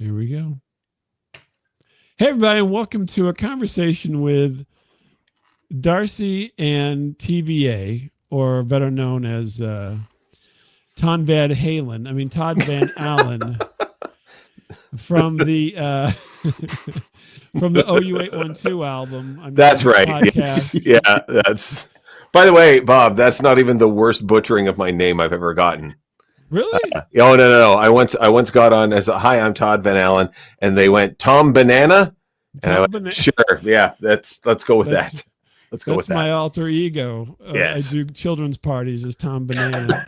Here we go. Hey, everybody, and welcome to a conversation with Darcy and TVA, or better known as Todd Van Allen from the from the OU812 album. That's right. Podcast. Yes. Yeah, that's. By the way, Bob, that's not even the worst butchering of my name I've ever gotten. Really? Oh no. I once got on as hi, I'm Todd Van Allen, and they went Tom Banana, and I went, sure, yeah, let's go with that. Let's go with that. That's my alter ego. Yes. I do children's parties as Tom Banana,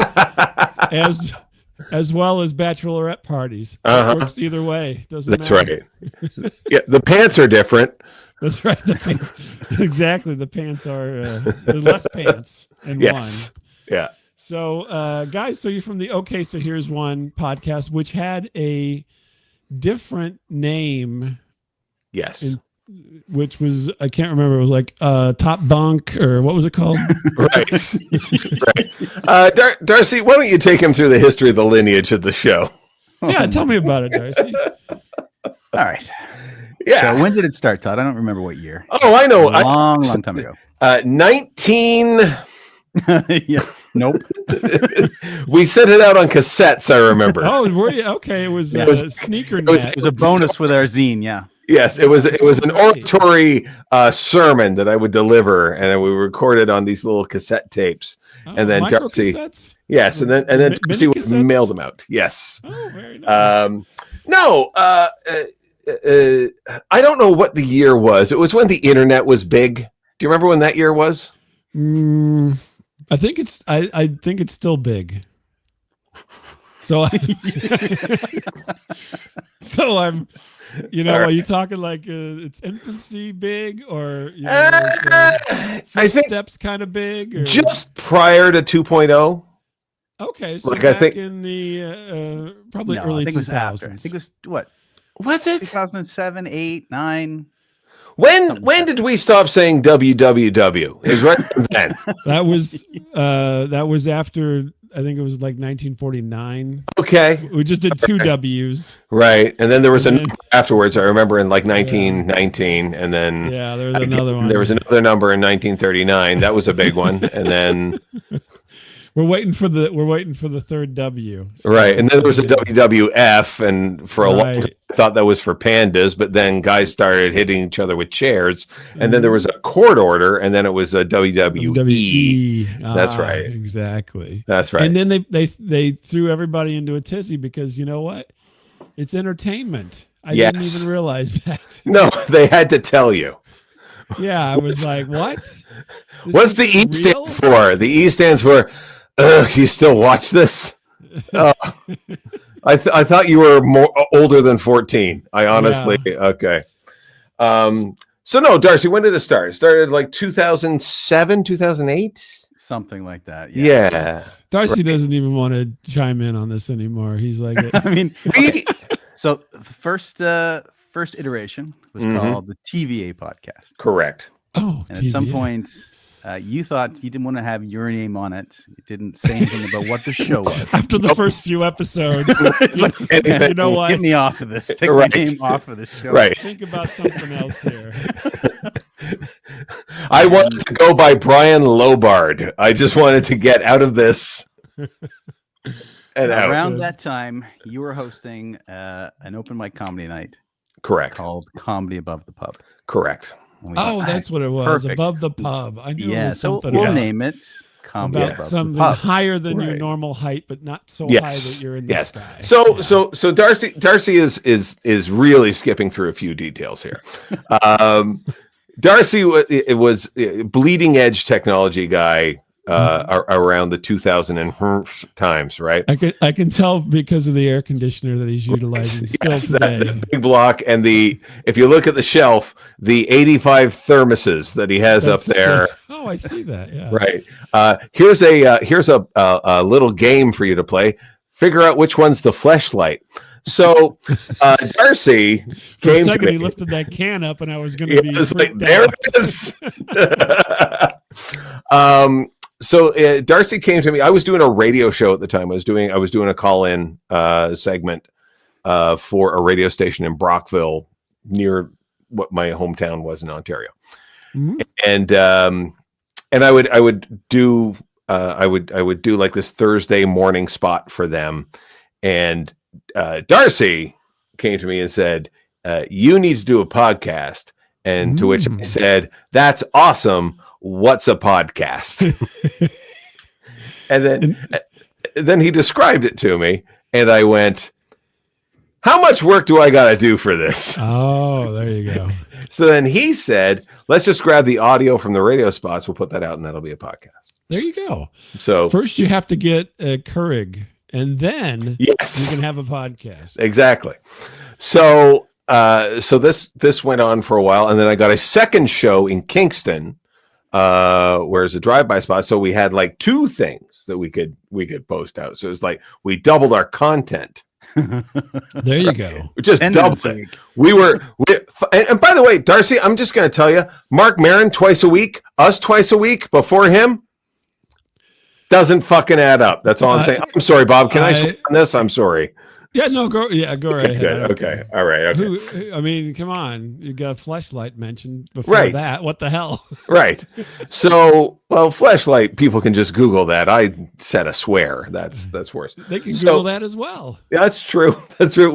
as well as bachelorette parties. It works either way. Doesn't matter. That's right. Yeah, the pants are different. That's right. Exactly. The pants are there's less pants in one. Yeah. So, guys, so you're from the OK, So Here's One podcast, which had a different name. Yes. Which was, I can't remember. It was like Top Bunk, or what was it called? Right. Right. Darcy, why don't you take him through the history of the lineage of the show? Yeah, tell me about it, Darcy. All right. Yeah. So when did it start, Todd? I don't remember what year. Oh, I know. Long time ago. 19. Yeah. Nope. We sent it out on cassettes, I remember. Oh, were you? Okay. It was Sneaker It was a bonus with our zine, yeah. Yes, it was an oratory sermon that I would deliver, and we recorded on these little cassette tapes. And then Darcy, yes, and then Darcy would mail them out. Yes. Oh, very nice. No, I don't know what the year was. It was when the internet was big. Do you remember when that year was? I think it's still big. So I'm. Are you talking like it's infancy big, or I think steps kind of big, or? Just prior to 2.0? Okay, so like back I think in the probably No, early I think 2000s. it was after. I think it was what? Was it 2007, 8, 9? When did we stop saying WWW? It was right then. That was after. I think it was like 1949. Okay. We just did 2 W's. Right. And then there was a number afterwards. I remember in like 1919. And then there was another one. There was another number in 1939. That was a big one. And then we're waiting for the third W. So. Right. And then there was a WWF. And for a long time, I thought that was for pandas. But then guys started hitting each other with chairs. And then there was a court order. And then it was a WWE. That's right. Exactly. That's right. And then they threw everybody into a tizzy because you know what? It's entertainment. I didn't even realize that. No, they had to tell you. Yeah, I was like, what? What's the E stand for? The E stands for, you still watch this? I thought you were more older than 14. I honestly, okay. So no, Darcy, when did it start? It started like 2007, 2008? Something like that. Yeah. Darcy doesn't even want to chime in on this anymore. He's like, I mean, okay. So the first iteration was called the TVA podcast. Correct. Oh, and at some point, you thought you didn't want to have your name on it. You didn't say anything about what the show was. After the first few episodes, like, you know what? Get me off of this. Take my name off of this show. Right. Think about something else here. I wanted to go by Brian Lobard. I just wanted to get out of this. And around that time, you were hosting an open mic comedy night. Correct. Called Comedy Above the Pub. Correct. That's what it was. Perfect. Above the Pub. I knew it was so something we'll else. name it Comedy About Above something the Pub. higher than your normal height, but not so high that you're in the sky. So Darcy is really skipping through a few details here. Darcy was a bleeding edge technology guy around the 2000 times, right? I can tell because of the air conditioner that he's utilizing still today. The big block, and if you look at the shelf, the 85 thermoses that he has up there. Oh, I see that. Yeah. Right. Here's a little game for you to play. Figure out which one's the fleshlight. So Darcy came to me. He lifted that can up, and I was going to be like, there it is. So Darcy came to me. I was doing a radio show at the time. I was doing a call-in segment, for a radio station in Brockville, near what my hometown was in Ontario. Mhm. And I would do like this Thursday morning spot for them. And Darcy came to me and said, you need to do a podcast. And to which I said, that's awesome. What's a podcast? And then he described it to me, and I went, how much work do I got to do for this? Oh, there you go. So then he said, let's just grab the audio from the radio spots. We'll put that out, and that'll be a podcast. There you go. So first you have to get a Keurig, and then yes, you can have a podcast. Exactly. So this went on for a while, and then I got a second show in Kingston, where it's a drive-by spot. So we had like two things that we could post out. So it was like we doubled our content. There you go. We just doubled it. And by the way, Darcy, I'm just going to tell you, Mark Maron twice a week, us twice a week before him, doesn't fucking add up. That's all I'm saying. I'm sorry, Bob. Can I switch on this? I'm sorry. Yeah, no, go right ahead. Good. Okay. All right. Okay. I mean, come on. You got Fleshlight mentioned before that. What the hell? Right. So, well, Fleshlight, people can just Google that. I said a swear. That's worse. They can Google that as well. That's true. That's true.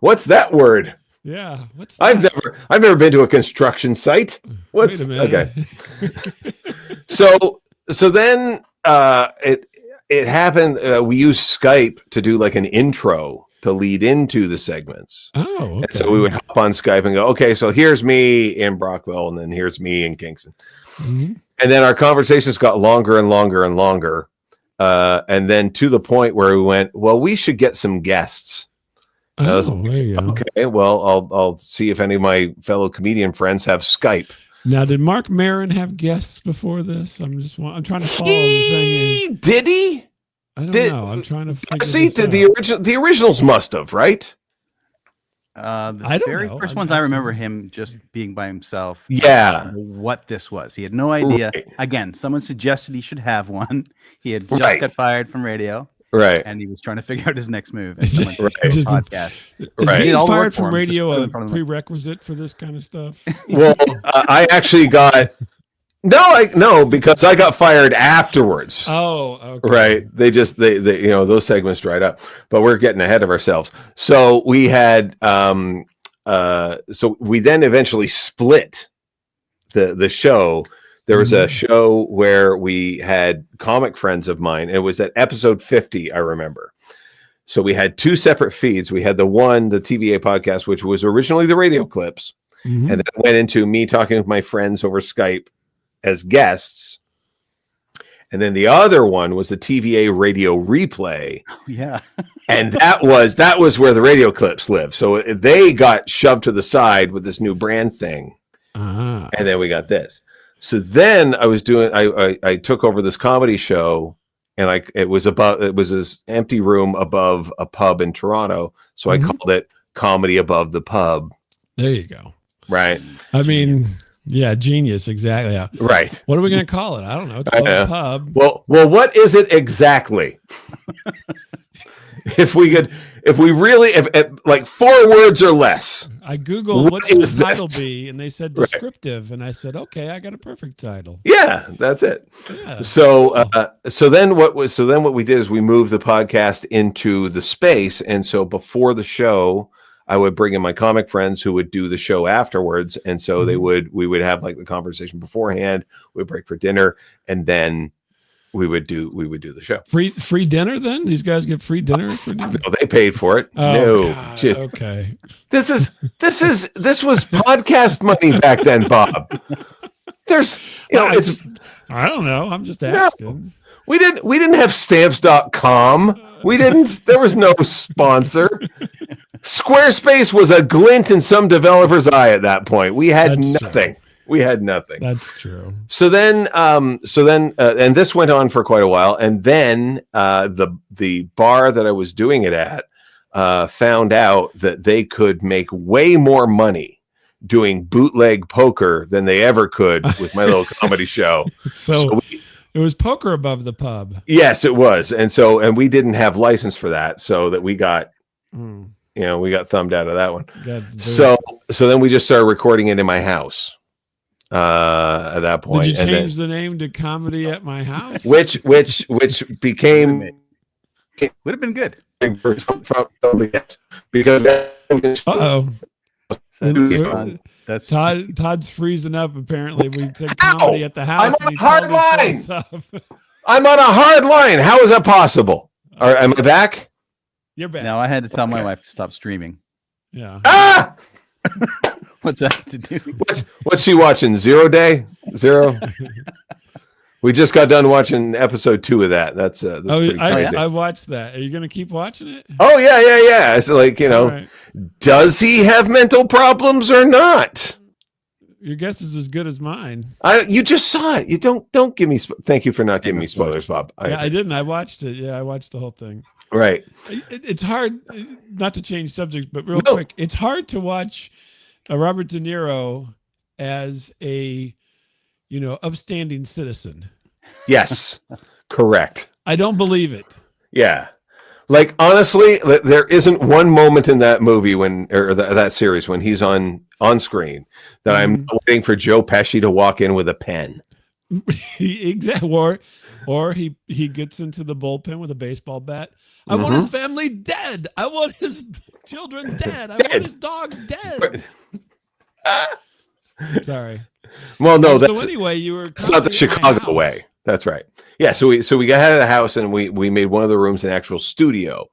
What's that word? Yeah. What's that? I've never been to a construction site. Wait a minute. Okay. So then it happened. We used Skype to do like an intro to lead into the segments. Oh, okay. And so we would hop on Skype and go, okay, so here's me in Brockville, and then here's me in Kingston. Mm-hmm. And then our conversations got longer and longer and longer. And then to the point where we went, well, we should get some guests. There you go. Okay, well, I'll see if any of my fellow comedian friends have Skype. Now, did Mark Maron have guests before this? I'm trying to follow the thing. Did he? I don't know. I'm trying to figure the originals must have, right? The very first ones I remember him just being by himself. Yeah. What this was. He had no idea. Right. Again, someone suggested he should have one. He had just got fired from radio. Right. And he was trying to figure out his next move. And someone said, podcast. Is getting fired from radio a prerequisite for this kind of stuff? Well, I actually got... No, because I got fired afterwards. Oh, okay. Right. They those segments dried up, but we're getting ahead of ourselves. So we had, so we then eventually split the show. There was a show where we had comic friends of mine. It was at episode 50, I remember. So we had two separate feeds. We had the TVA podcast, which was originally the radio clips. And then it went into me talking with my friends over Skype as guests, and then the other one was the TVA radio replay. Yeah. And that was where the radio clips live. So they got shoved to the side with this new brand thing. And then we got this. So then I took over this comedy show, and it was this empty room above a pub in Toronto. So I called it Comedy Above the Pub. There you go. Right. I mean, yeah, genius, exactly. Yeah. Right. What are we going to call it? I don't know. It's called a pub. Well, what is it exactly? if like 4 words or less. I Googled what should the title be, and they said descriptive, and I said, okay, I got a perfect title. Yeah, that's it. Yeah. So then what we did is we moved the podcast into the space, and so before the show, I would bring in my comic friends who would do the show afterwards. And so we would have like the conversation beforehand, we'd break for dinner, and then we would do the show. Free dinner then? These guys get free dinner? No, they paid for it. Oh, God. Okay. This was podcast money back then, Bob. There's I don't know. I'm just asking. No, we didn't have stamps.com. There was no sponsor. Squarespace was a glint in some developer's eye at that point. We had nothing. True. We had nothing. That's true. So then, and this went on for quite a while. And then the bar that I was doing it at found out that they could make way more money doing bootleg poker than they ever could with my little comedy show. So it was poker above the pub. Yes, it was. And we didn't have license for that. So that we got, we got thumbed out of that one. God, So then we just started recording it in my house. At that point, did you change the name to Comedy at My House? Which became would have been good. Because that's Todd's freezing up. Apparently, we said Comedy at the House. I'm on a hard line. I'm on a hard line. How is that possible? Am I back? You're back. No, I had to tell my wife to stop streaming. Yeah. Ah! What's that to do? What's she watching? Zero? We just got done watching episode 2 of that. That's pretty crazy. I watched that. Are you going to keep watching it? Oh yeah. It's like, right. Does he have mental problems or not? Your guess is as good as mine. You just saw it. You don't give me. Thank you for not giving me spoilers, Bob. I didn't. I watched it. Yeah, I watched the whole thing. Right. It's hard not to change subjects, but real quick, it's hard to watch Robert De Niro as a, upstanding citizen. Yes, correct. I don't believe it. Yeah. Like, honestly, there isn't one moment in that movie that series when he's on screen that I'm waiting for Joe Pesci to walk in with a pen. Exactly. Or he gets into the bullpen with a baseball bat. I want his family dead. I want his children dead. I want his dog dead. Sorry. Well, no, so anyway, it's not the Chicago way. That's right. Yeah. So we got out of the house and we made one of the rooms an actual studio.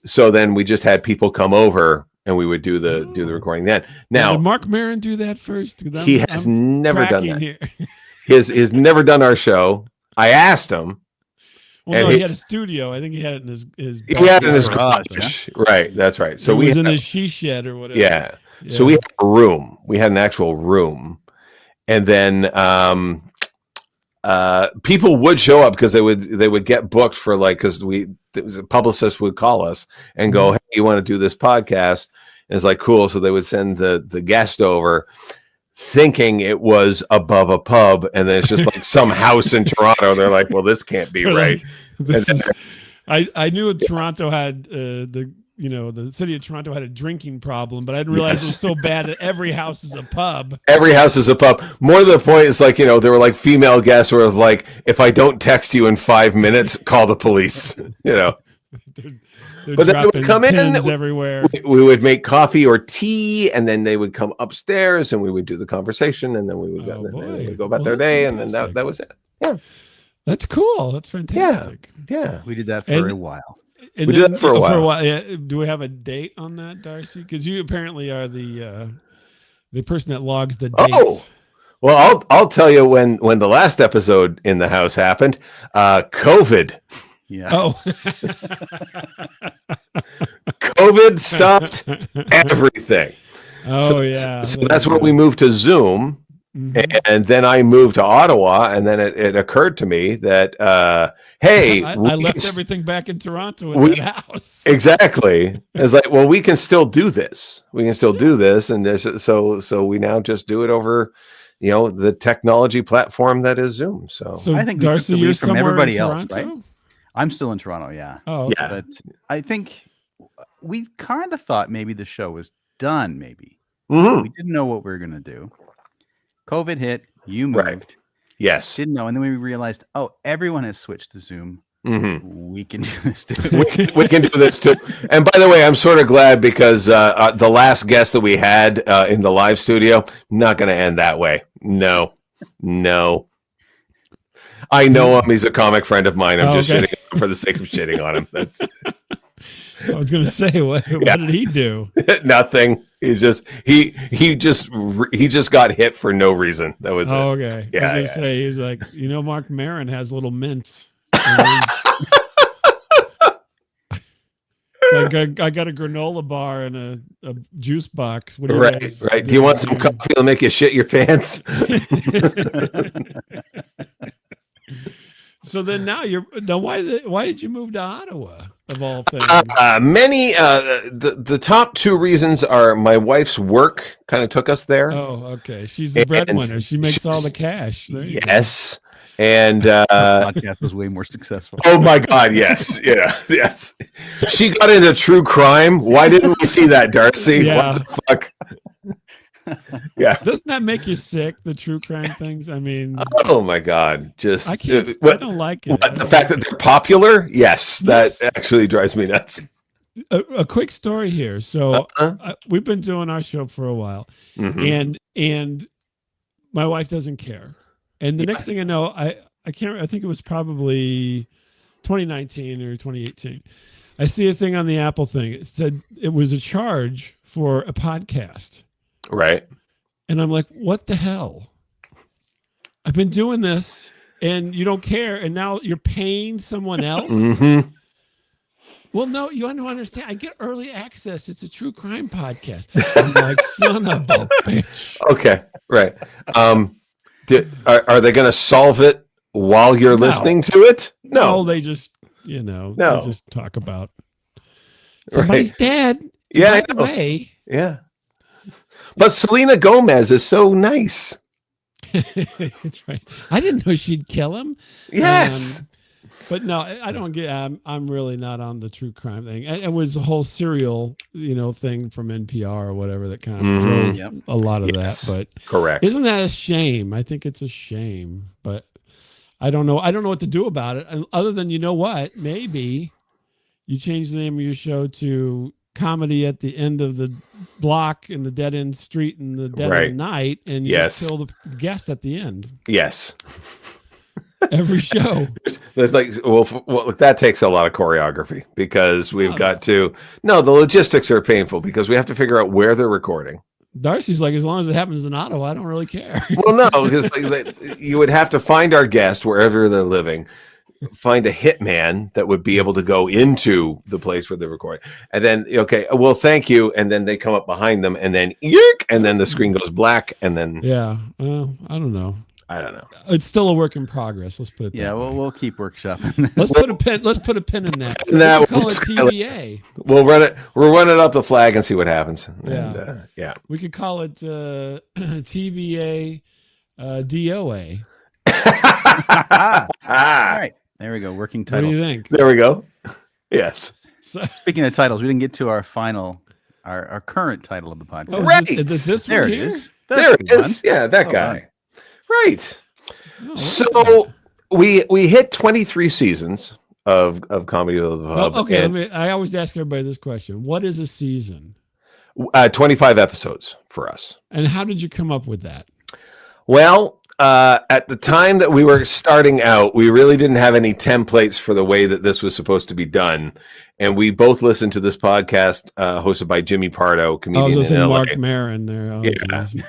So then we just had people come over and we would do the recording then. Now, did Mark Maron do that first? He has never done that. He's never done our show. I asked him. Well, no, he had a studio. I think he had it in his he had it in his garage. Yeah? Right. That's right. So he was in his she shed or whatever. Yeah. So we had a room. We had an actual room. And then people would show up because they would get booked for because a publicist would call us and go, "Hey, you want to do this podcast?" And it's like, cool. So they would send the guest over, thinking it was above a pub, and then it's just like some house in Toronto. They're like, "Well, this can't be right." I knew Toronto had the city of Toronto had a drinking problem, but I didn't realize it was so bad that every house is a pub. Every house is a pub. More to the point, it's like, there were like female guests where it was like, if I don't text you in 5 minutes, call the police, They're but then they would come in everywhere. We would make coffee or tea, and then they would come upstairs and we would do the conversation, and then we would go about their day. And then that was it. Yeah. That's cool. That's fantastic. Yeah. We did that for a while. We did that for a while. Yeah. Do we have a date on that, Darcy? Because you apparently are the person that logs the dates. Oh, well, I'll tell you when the last episode in the house happened. COVID. Yeah. Oh. COVID stopped everything. Oh, So that's when we moved to Zoom. Mm-hmm. And then I moved to Ottawa, and then it occurred to me that, hey, I left everything back in Toronto in that house. Exactly. It's like, well, we can still do this. We can still do this, and so we now just do it over, the technology platform that is Zoom. So I think Darcy, you're from everybody else, right? I'm still in Toronto. Yeah. Oh, okay. Yeah. But I think we kind of thought maybe the show was done. Maybe we didn't know what we were gonna do. COVID hit, you moved. Right. Yes. Didn't know. And then we realized, everyone has switched to Zoom. Mm-hmm. We can do this too. we can do this too. And by the way, I'm sort of glad because the last guest that we had in the live studio, not going to end that way. No. I know him. He's a comic friend of mine. I'm just shitting on him for the sake of shitting on him. That's. I was going to say, what did he do? Nothing. He's just he just got hit for no reason. That was it. Okay. Yeah. I was gonna say, he's like, Mark Maron has little mints. I got a granola bar and a juice box. What do you guys right. Do you want some coffee that'll make you shit your pants? So then now why did you move to Ottawa of all things? The top two reasons are my wife's work kind of took us there. Oh, okay. She's the breadwinner. She makes all the cash. Yes. And podcast was way more successful. Oh my God! Yes, yes. She got into true crime. Why didn't we see that, Darcy? Yeah. What the fuck? Yeah. Doesn't that make you sick? The true crime things. I mean. Oh my God! Just I can't. I don't like it. The fact that they're popular. Yes, that actually drives me nuts. A quick story here. So we've been doing our show for a while, and my wife doesn't care. And the next thing I know, I think it was probably 2019 or 2018. I see a thing on the Apple thing. It said it was a charge for a podcast. Right. And I'm like, what the hell? I've been doing this and you don't care. And now you're paying someone else. Well, no, you don't understand. I get early access. It's a true crime podcast. I'm like, son of a bitch. Okay. Right. Are they going to solve it while you're listening to it? No, they just, they just talk about somebody's dead. Yeah, by the way. Yeah. But Selena Gomez is so nice. That's right. I didn't know she'd kill him. Yes. But no, I don't get. I'm really not on the true crime thing. It was a whole serial, thing from NPR or whatever that kind of drove a lot of that. But correct. Isn't that a shame? I think it's a shame. But I don't know. I don't know what to do about it. Other than what? Maybe you change the name of your show to Comedy at the End of the Block in the Dead End Street in the Dead of the Night, and you just kill the guest at the end. Yes. Every show. There's that takes a lot of choreography because we've got to. No, the logistics are painful because we have to figure out where they're recording. Darcy's like, as long as it happens in Ottawa, I don't really care. Well, no, because you would have to find our guest wherever they're living, find a hitman that would be able to go into the place where they're recording, and then well, thank you, and then they come up behind them, and then and then the screen goes black, and then well, I don't know. It's still a work in progress. Let's put it. Yeah, we'll keep workshopping. Let's put a pin in that. We'll call it TVA. We'll run it. We'll run it up the flag and see what happens. And, we could call it TVA DOA. All right, there we go. Working title. What do you think? There we go. Yes. So, speaking of titles, we didn't get to our current title of the podcast. Oh, right. Is this there one it here? is. There it is. Yeah, that guy. Right. So we hit 23 seasons of Comedy of the Pub. Okay, I always ask everybody this question. What is a season? 25 episodes for us. And how did you come up with that? Well, at the time that we were starting out, we really didn't have any templates for the way that this was supposed to be done. And we both listened to this podcast hosted by Jimmy Pardo, comedian. I was listening in to LA. Mark Maron there.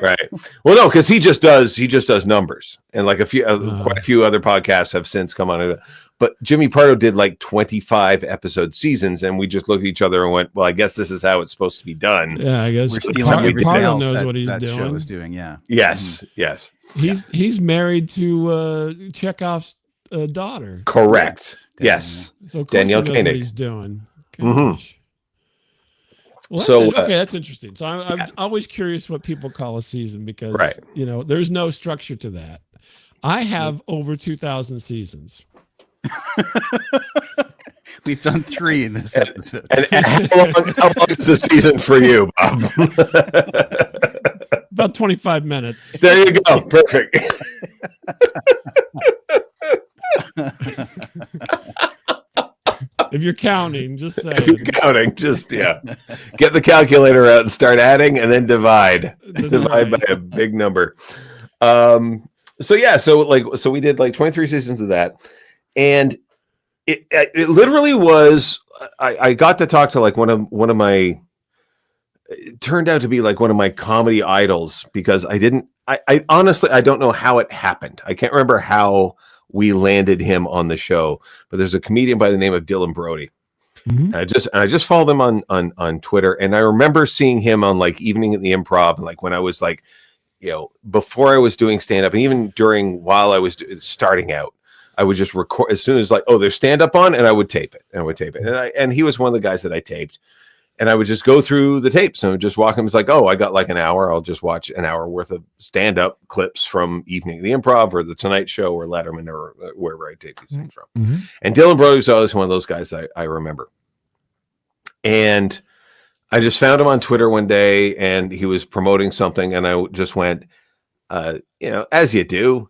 Right. Well, no, because he just does numbers, and like quite a few other podcasts have since come on it. But Jimmy Pardo did like 25 episode seasons, and we just looked at each other and went, "Well, I guess this is how it's supposed to be done." Yeah, I guess Pardo knows what he's doing. Show is doing. Yeah. Yes. Yes. He's married to Chekhov's daughter. Correct. Yes. So Danielle Koenig. What he's doing. Well, that's interesting. So I'm always curious what people call a season because there's no structure to that. I have over 2,000 seasons. We've done 3 in this episode. And how long is the season for you, Bob? About 25 minutes. There you go. Perfect. If you're counting, just say. If you're counting, get the calculator out and start adding, and then divide by a big number. So we did like 23 seasons of that, and it literally was. I got to talk to like one of my. It turned out to be like one of my comedy idols because I honestly I don't know how it happened. I can't remember how we landed him on the show, but there's a comedian by the name of Dylan Brody. Mm-hmm. I just followed him on Twitter, and I remember seeing him on like Evening at the Improv, and like when I was like, before I was doing stand up, and even while I was starting out, I would just record as soon as like, oh, there's stand up on, and I would tape it, and he was one of the guys that I taped, and I would just go through the tapes and just walk him. It's like, oh, I got like an hour. I'll just watch an hour worth of stand up clips from Evening of the Improv or the Tonight Show or Letterman or wherever I tape these things from. Mm-hmm. And Dylan Brody was always one of those guys I remember. And I just found him on Twitter one day, and he was promoting something, and I just went, as you do,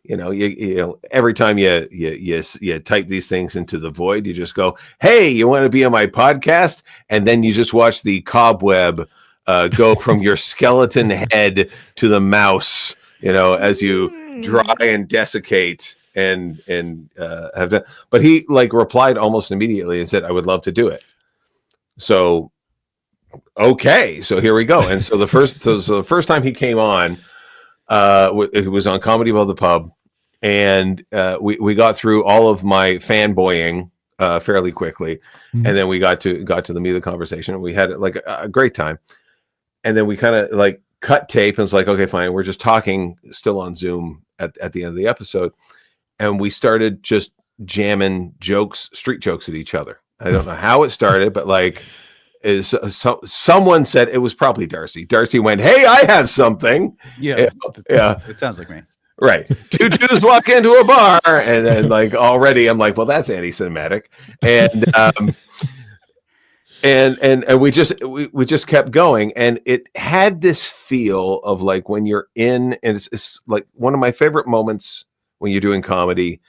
every time you type these things into the void, you just go, hey, you want to be on my podcast? And then you just watch the cobweb go from your skeleton head to the mouse, as you dry and desiccate and have done. But he like replied almost immediately and said, I would love to do it. So, okay, so here we go. And so the first time he came on, it was on Comedy Above the Pub, and we got through all of my fanboying fairly quickly, and then we got to the meat of the conversation, and we had like a great time. And then we kind of like cut tape, and it's like, okay, fine, we're just talking still on Zoom at the end of the episode, and we started just jamming street jokes at each other. I don't know how it started, but like, someone said it was probably Darcy. Darcy went, "Hey, I have something." Yeah. It sounds like me. Right. Two Jews walk into a bar, and then like already I'm like, well, that's anti-Semitic, and and we just kept going, and it had this feel of like when you're in, and it's like one of my favorite moments when you're doing comedy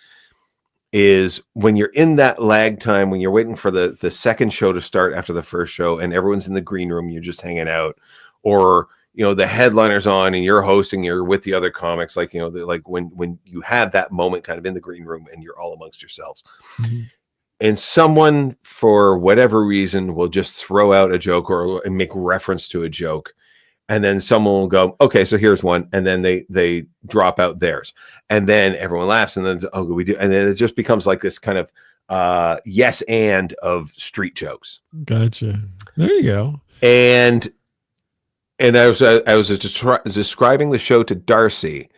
is when you're in that lag time, when you're waiting for the second show to start after the first show, and everyone's in the green room, you're just hanging out, or the headliner's on and you're hosting, you're with the other comics, like like when you have that moment kind of in the green room and you're all amongst yourselves. Mm-hmm. And someone for whatever reason will just throw out a joke or make reference to a joke. And then someone will go, okay, so here's one. And then they drop out theirs. And then everyone laughs. And then, oh, we do. And then it just becomes like this kind of yes and of street jokes. Gotcha. There you go. And I was just describing the show to Darcy.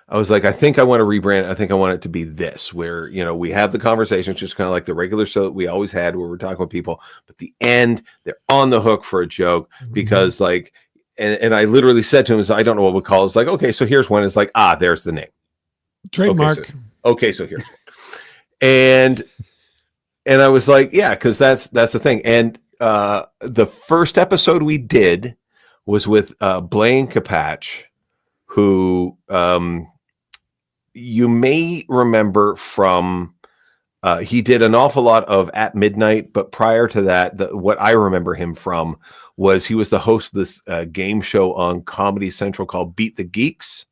I was like, I think I want to rebrand. I think I want it to be this, where, we have the conversation, which is kind of like the regular show that we always had where we're talking with people. But the end, they're on the hook for a joke because like, and I literally said to him, I don't know what we call it. It's like, okay, so here's one. It's like, there's the name. Trademark. Okay, so here's one. And I was like, yeah, because that's the thing. And the first episode we did was with Blaine Capatch, who you may remember from, he did an awful lot of At Midnight, but prior to that, what I remember him from was he was the host of this game show on Comedy Central called Beat the Geeks.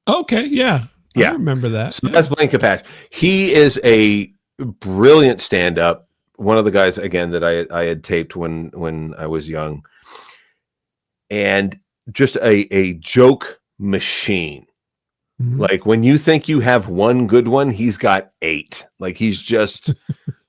Okay, yeah. I remember that. So that's Blaine Capatch. He is a brilliant stand-up. One of the guys, again, that I had taped when I was young. And just a joke machine. Mm-hmm. Like when you think you have one good one, he's got 8. Like he's just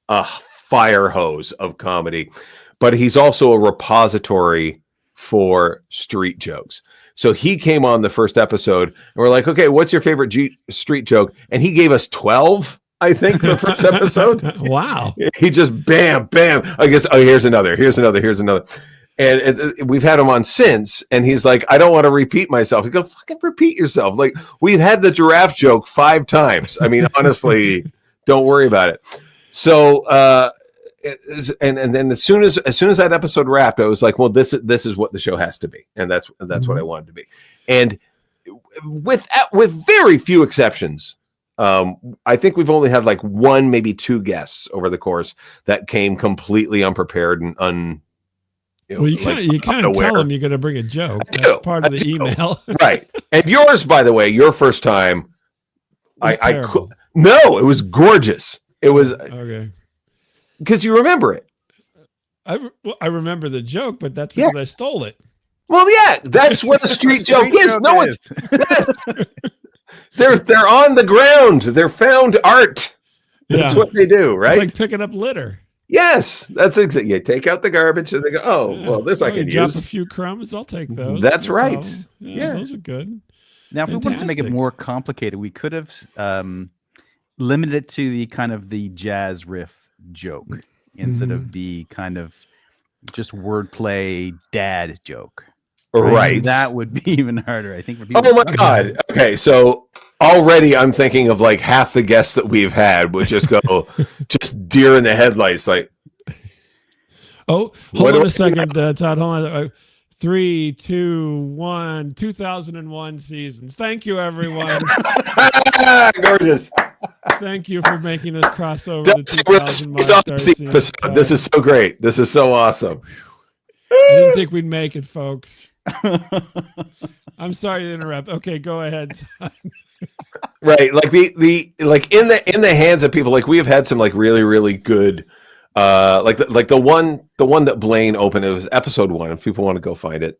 a fire hose of comedy, but he's also a repository for street jokes. So he came on the first episode and we're like, okay, what's your favorite street joke? And he gave us 12, I think, the first episode. Wow. He just bam. I guess, here's another. And we've had him on since, and he's like, I don't want to repeat myself. He goes, fucking repeat yourself. Like, we've had the giraffe joke 5 times. I mean, honestly, don't worry about it. So, and then as soon as that episode wrapped, I was like, well, this is what the show has to be, and that's what I wanted to be. And with very few exceptions, I think we've only had like 1, maybe 2 guests over the course that came completely unprepared and you kind of tell them you're going to bring a joke. That's part of the email. Right. And yours, by the way, your first time, it was gorgeous. It was okay. Because you remember it. I remember the joke, but that's because I stole it. Well, yeah, that's what a street joke is. No, it's yes. They're on the ground. They're found art. That's what they do, right? It's like picking up litter. Yes, that's exactly. You take out the garbage and they go, well, this I can drop use. a few crumbs. I'll take those. That's right. Yeah, those are good. Now, if we wanted to make it more complicated, we could have limit it to the kind of the jazz riff joke instead of the kind of just wordplay dad joke. Right. That would be even harder, I think, for people. Oh my God. Okay, so already I'm thinking of like half the guests that we've had would just go just deer in the headlights, like. Oh, hold on a second, Todd. Hold on. 3, 2, 1, 2001 seasons. Thank you, everyone. Gorgeous. Thank you for making us cross over the 2000 mark, Darcy. This is so great. This is so awesome. I didn't think we'd make it, folks. I'm sorry to interrupt. Okay, go ahead. Right, like the like in the hands of people, like we have had some like really, really good like the one that Blaine opened. It was episode 1. If people want to go find it,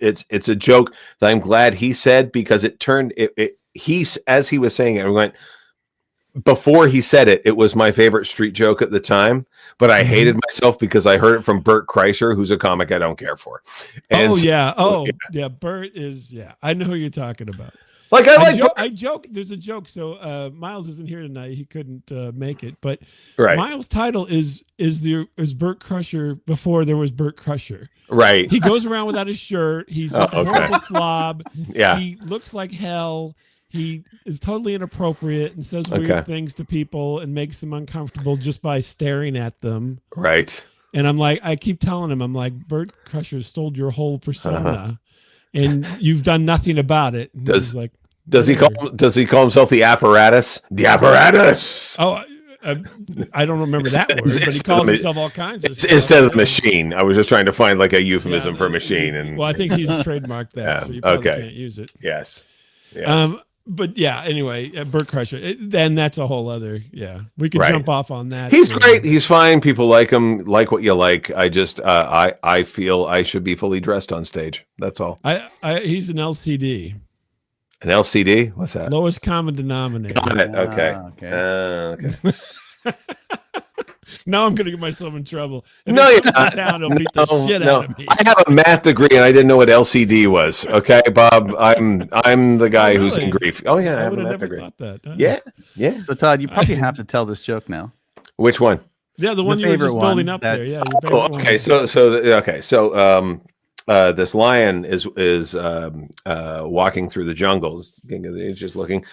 it's a joke that I'm glad he said, because it turned he's, as he was saying it, I went, before he said it, it was my favorite street joke at the time, but I hated myself because I heard it from Bert Kreischer, who's a comic I don't care for. And yeah, Bert is, I know who you're talking about. Like I joke. There's a joke. So Miles isn't here tonight. He couldn't make it. But Miles' title is Bert Crusher before there was Bert Crusher. Right. He goes around without his shirt. He's a horrible slob. Yeah. He looks like hell. He is totally inappropriate and says weird things to people and makes them uncomfortable just by staring at them. Right. And I'm like, I keep telling him, I'm like, Bert Crusher stole your whole persona, and you've done nothing about it. And he's like. Does he call himself the apparatus? The apparatus. Oh, I don't remember that word, but he calls himself all kinds of stuff. Instead of the machine. I was just trying to find like a euphemism for machine. And well, I think he's trademarked that, so you probably can't use it. Yes. But yeah, anyway, Bert Crusher. Then that's a whole other. Yeah, we could jump off on that. He's great. He's fine. People like him. Like what you like. I just I feel I should be fully dressed on stage. That's all. He's an LCD. An LCD? What's that? Lowest common denominator. Got it. Okay. Now I'm going to get myself in trouble. If he'll beat the shit out of me. I have a math degree and I didn't know what LCD was. Okay, Bob. I'm the guy who's in grief. Oh yeah, I have a math degree. Thought that. Yeah. So Todd, you probably have to tell this joke now. Which one? Yeah, the one you were just building up there. Yeah. Okay. So this lion is walking through the jungle. He's just looking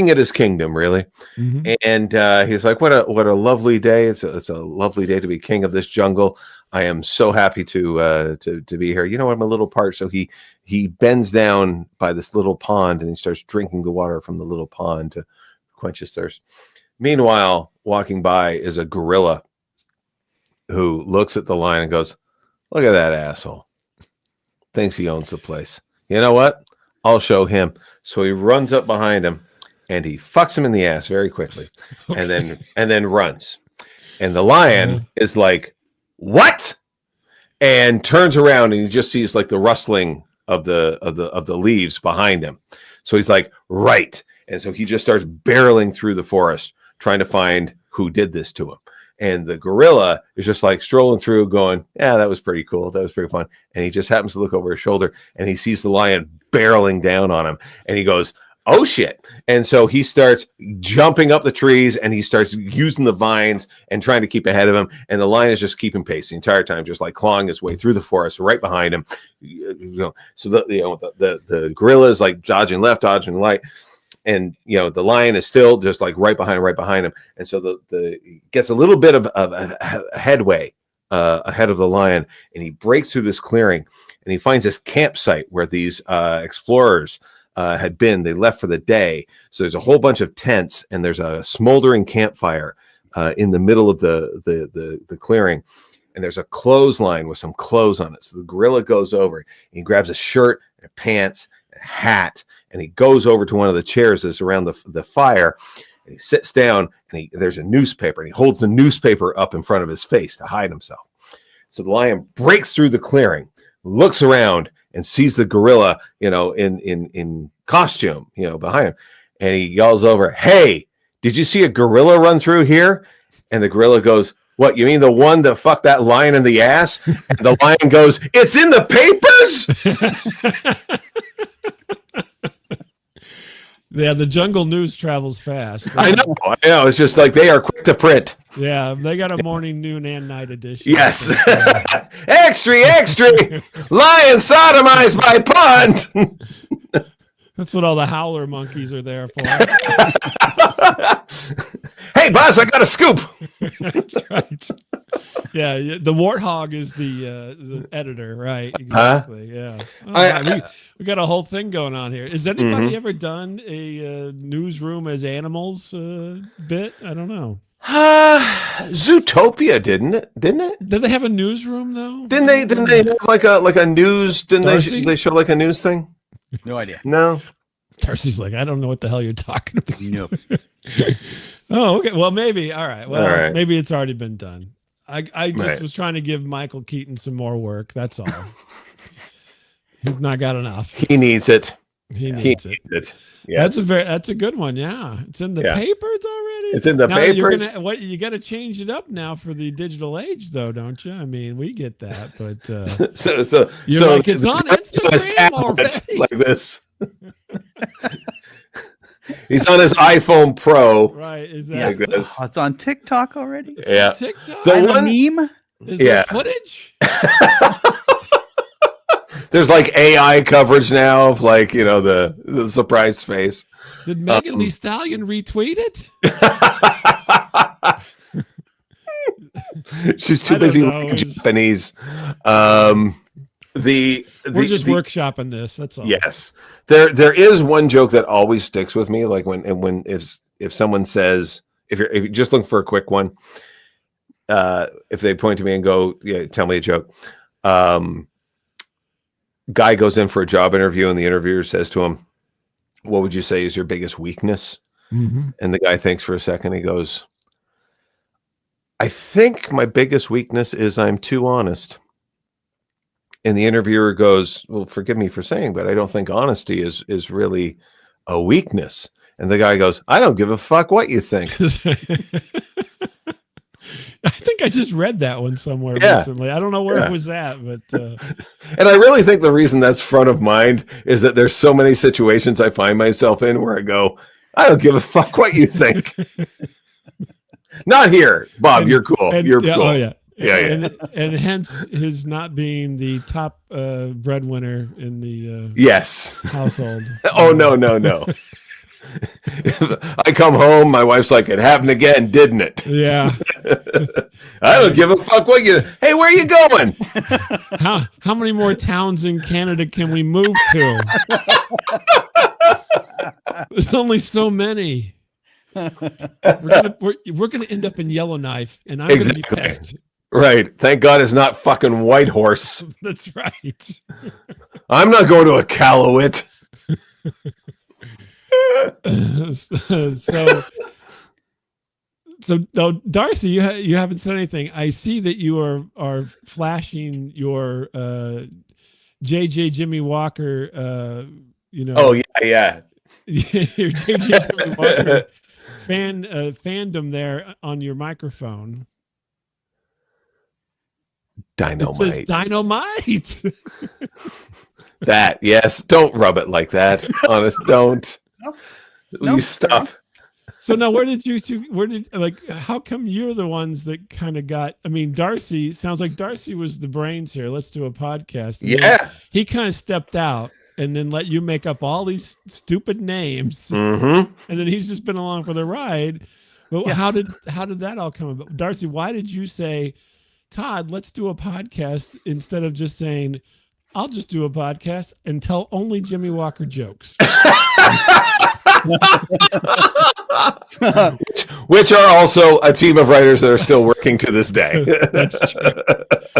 at his kingdom, really. And he's like, "What a lovely day! It's a lovely day to be king of this jungle. I am so happy to be here. You know, I'm a little parched." So he bends down by this little pond and he starts drinking the water from the little pond to quench his thirst. Meanwhile, walking by is a gorilla who looks at the lion and goes, "Look at that asshole. Thinks he owns the place. You know what? I'll show him." So he runs up behind him and he fucks him in the ass very quickly, and then runs. And the lion is like, "What?" and turns around and he just sees like the rustling of the leaves behind him. So he's like, "Right." And so he just starts barreling through the forest trying to find who did this to him. And the gorilla is just like strolling through going, "Yeah, that was pretty cool. That was pretty fun." And he just happens to look over his shoulder and he sees the lion barreling down on him. And he goes, "Oh shit." And so he starts jumping up the trees and he starts using the vines and trying to keep ahead of him. And the lion is just keeping pace the entire time, just like clawing his way through the forest right behind him. So the gorilla is like dodging left, dodging right. And the lion is still just like right behind him, and so the gets a little bit of a headway ahead of the lion, and he breaks through this clearing, and he finds this campsite where these explorers had been. They left for the day, so there's a whole bunch of tents, and there's a smoldering campfire in the middle of the clearing, and there's a clothesline with some clothes on it. So the gorilla goes over, and he grabs a shirt and pants and a hat. And he goes over to one of the chairs that's around the fire, and he sits down, and there's a newspaper, and he holds the newspaper up in front of his face to hide himself. So the lion breaks through the clearing, looks around, and sees the gorilla, in costume, behind him, and he yells over, "Hey, did you see a gorilla run through here?" And the gorilla goes, "What, you mean the one that fucked that lion in the ass?" And the lion goes, "It's in the papers." Yeah, the jungle news travels fast. I know. It's just like they are quick to print. Yeah, they got a morning, noon, and night edition. Yes. But, Extra, lion sodomized by pond. that's what all the howler monkeys are there for. Hey, boss, I got a scoop. That's right. Yeah, the warthog is the editor, right? Exactly. Yeah. We got a whole thing going on here. Has anybody ever done a newsroom as animals bit? I don't know. Zootopia didn't it? Did they have a newsroom though? Didn't they have like a news? Didn't they show like a news thing? No idea. No. Darcy's like, I don't know what the hell you're talking about. Nope. Oh, okay. Well, maybe. All right. Well, All right. maybe it's already been done. I just Right. was trying to give Michael Keaton some more work. That's all. He's not got enough. He needs it. He needs it. Yes. That's a good one. Yeah, it's in the papers already. It's in the papers. You got to change it up now for the digital age, though, don't you? I mean, we get that, but so you're like, it's on Instagram already. like this. He's on his iPhone Pro. Right? Exactly. Like this. Oh, it's on TikTok already. Yeah. TikTok. The one meme. Is there footage? There's like AI coverage now of like, the surprise face. Did Megan Thee Stallion retweet it? She's too busy learning Japanese. We're just workshopping this. That's all. Yes, there is one joke that always sticks with me. Like if someone says, if you're just looking for a quick one, if they point to me and go, "Yeah, tell me a joke." Guy goes in for a job interview, and the interviewer says to him, "What would you say is your biggest weakness?" Mm-hmm. And the guy thinks for a second. He goes, "I think my biggest weakness is I'm too honest." And the interviewer goes, "Well, forgive me for saying, but I don't think honesty is really a weakness." And the guy goes, "I don't give a fuck what you think." I think I just read that one somewhere recently. I don't know where it was at, but and I really think the reason that's front of mind is that there's so many situations I find myself in where I go, "I don't give a fuck what you think." Not here, Bob. You're cool. You're cool. Oh yeah. Yeah. And hence his not being the top breadwinner in the yes household. Oh no. I come home, my wife's like, "It happened again, didn't it?" Yeah. I don't give a fuck what you. Hey, where are you going? How many more towns in Canada can we move to? There's only so many. We're gonna end up in Yellowknife, and I'm gonna be pissed. Right. Thank God it's not fucking Whitehorse. That's right. I'm not going to a Callowit. So no, Darcy, you haven't said anything. I see that you are flashing your JJ Jimmy Walker. Oh yeah. Your JJ Jimmy Walker fandom there on your microphone. Dynamite. It says dynamite. That, yes. Don't rub it like that. Honest, don't. You stop. So now, how come you're the ones that kind of got? I mean, Darcy sounds like Darcy was the brains here. Let's do a podcast. And he kind of stepped out and then let you make up all these stupid names, and then he's just been along for the ride. But how did that all come about? Darcy, why did you say, "Todd, let's do a podcast," instead of just saying, "I'll just do a podcast and tell only Jimmy Walker jokes"? Which are also a team of writers that are still working to this day. That's true.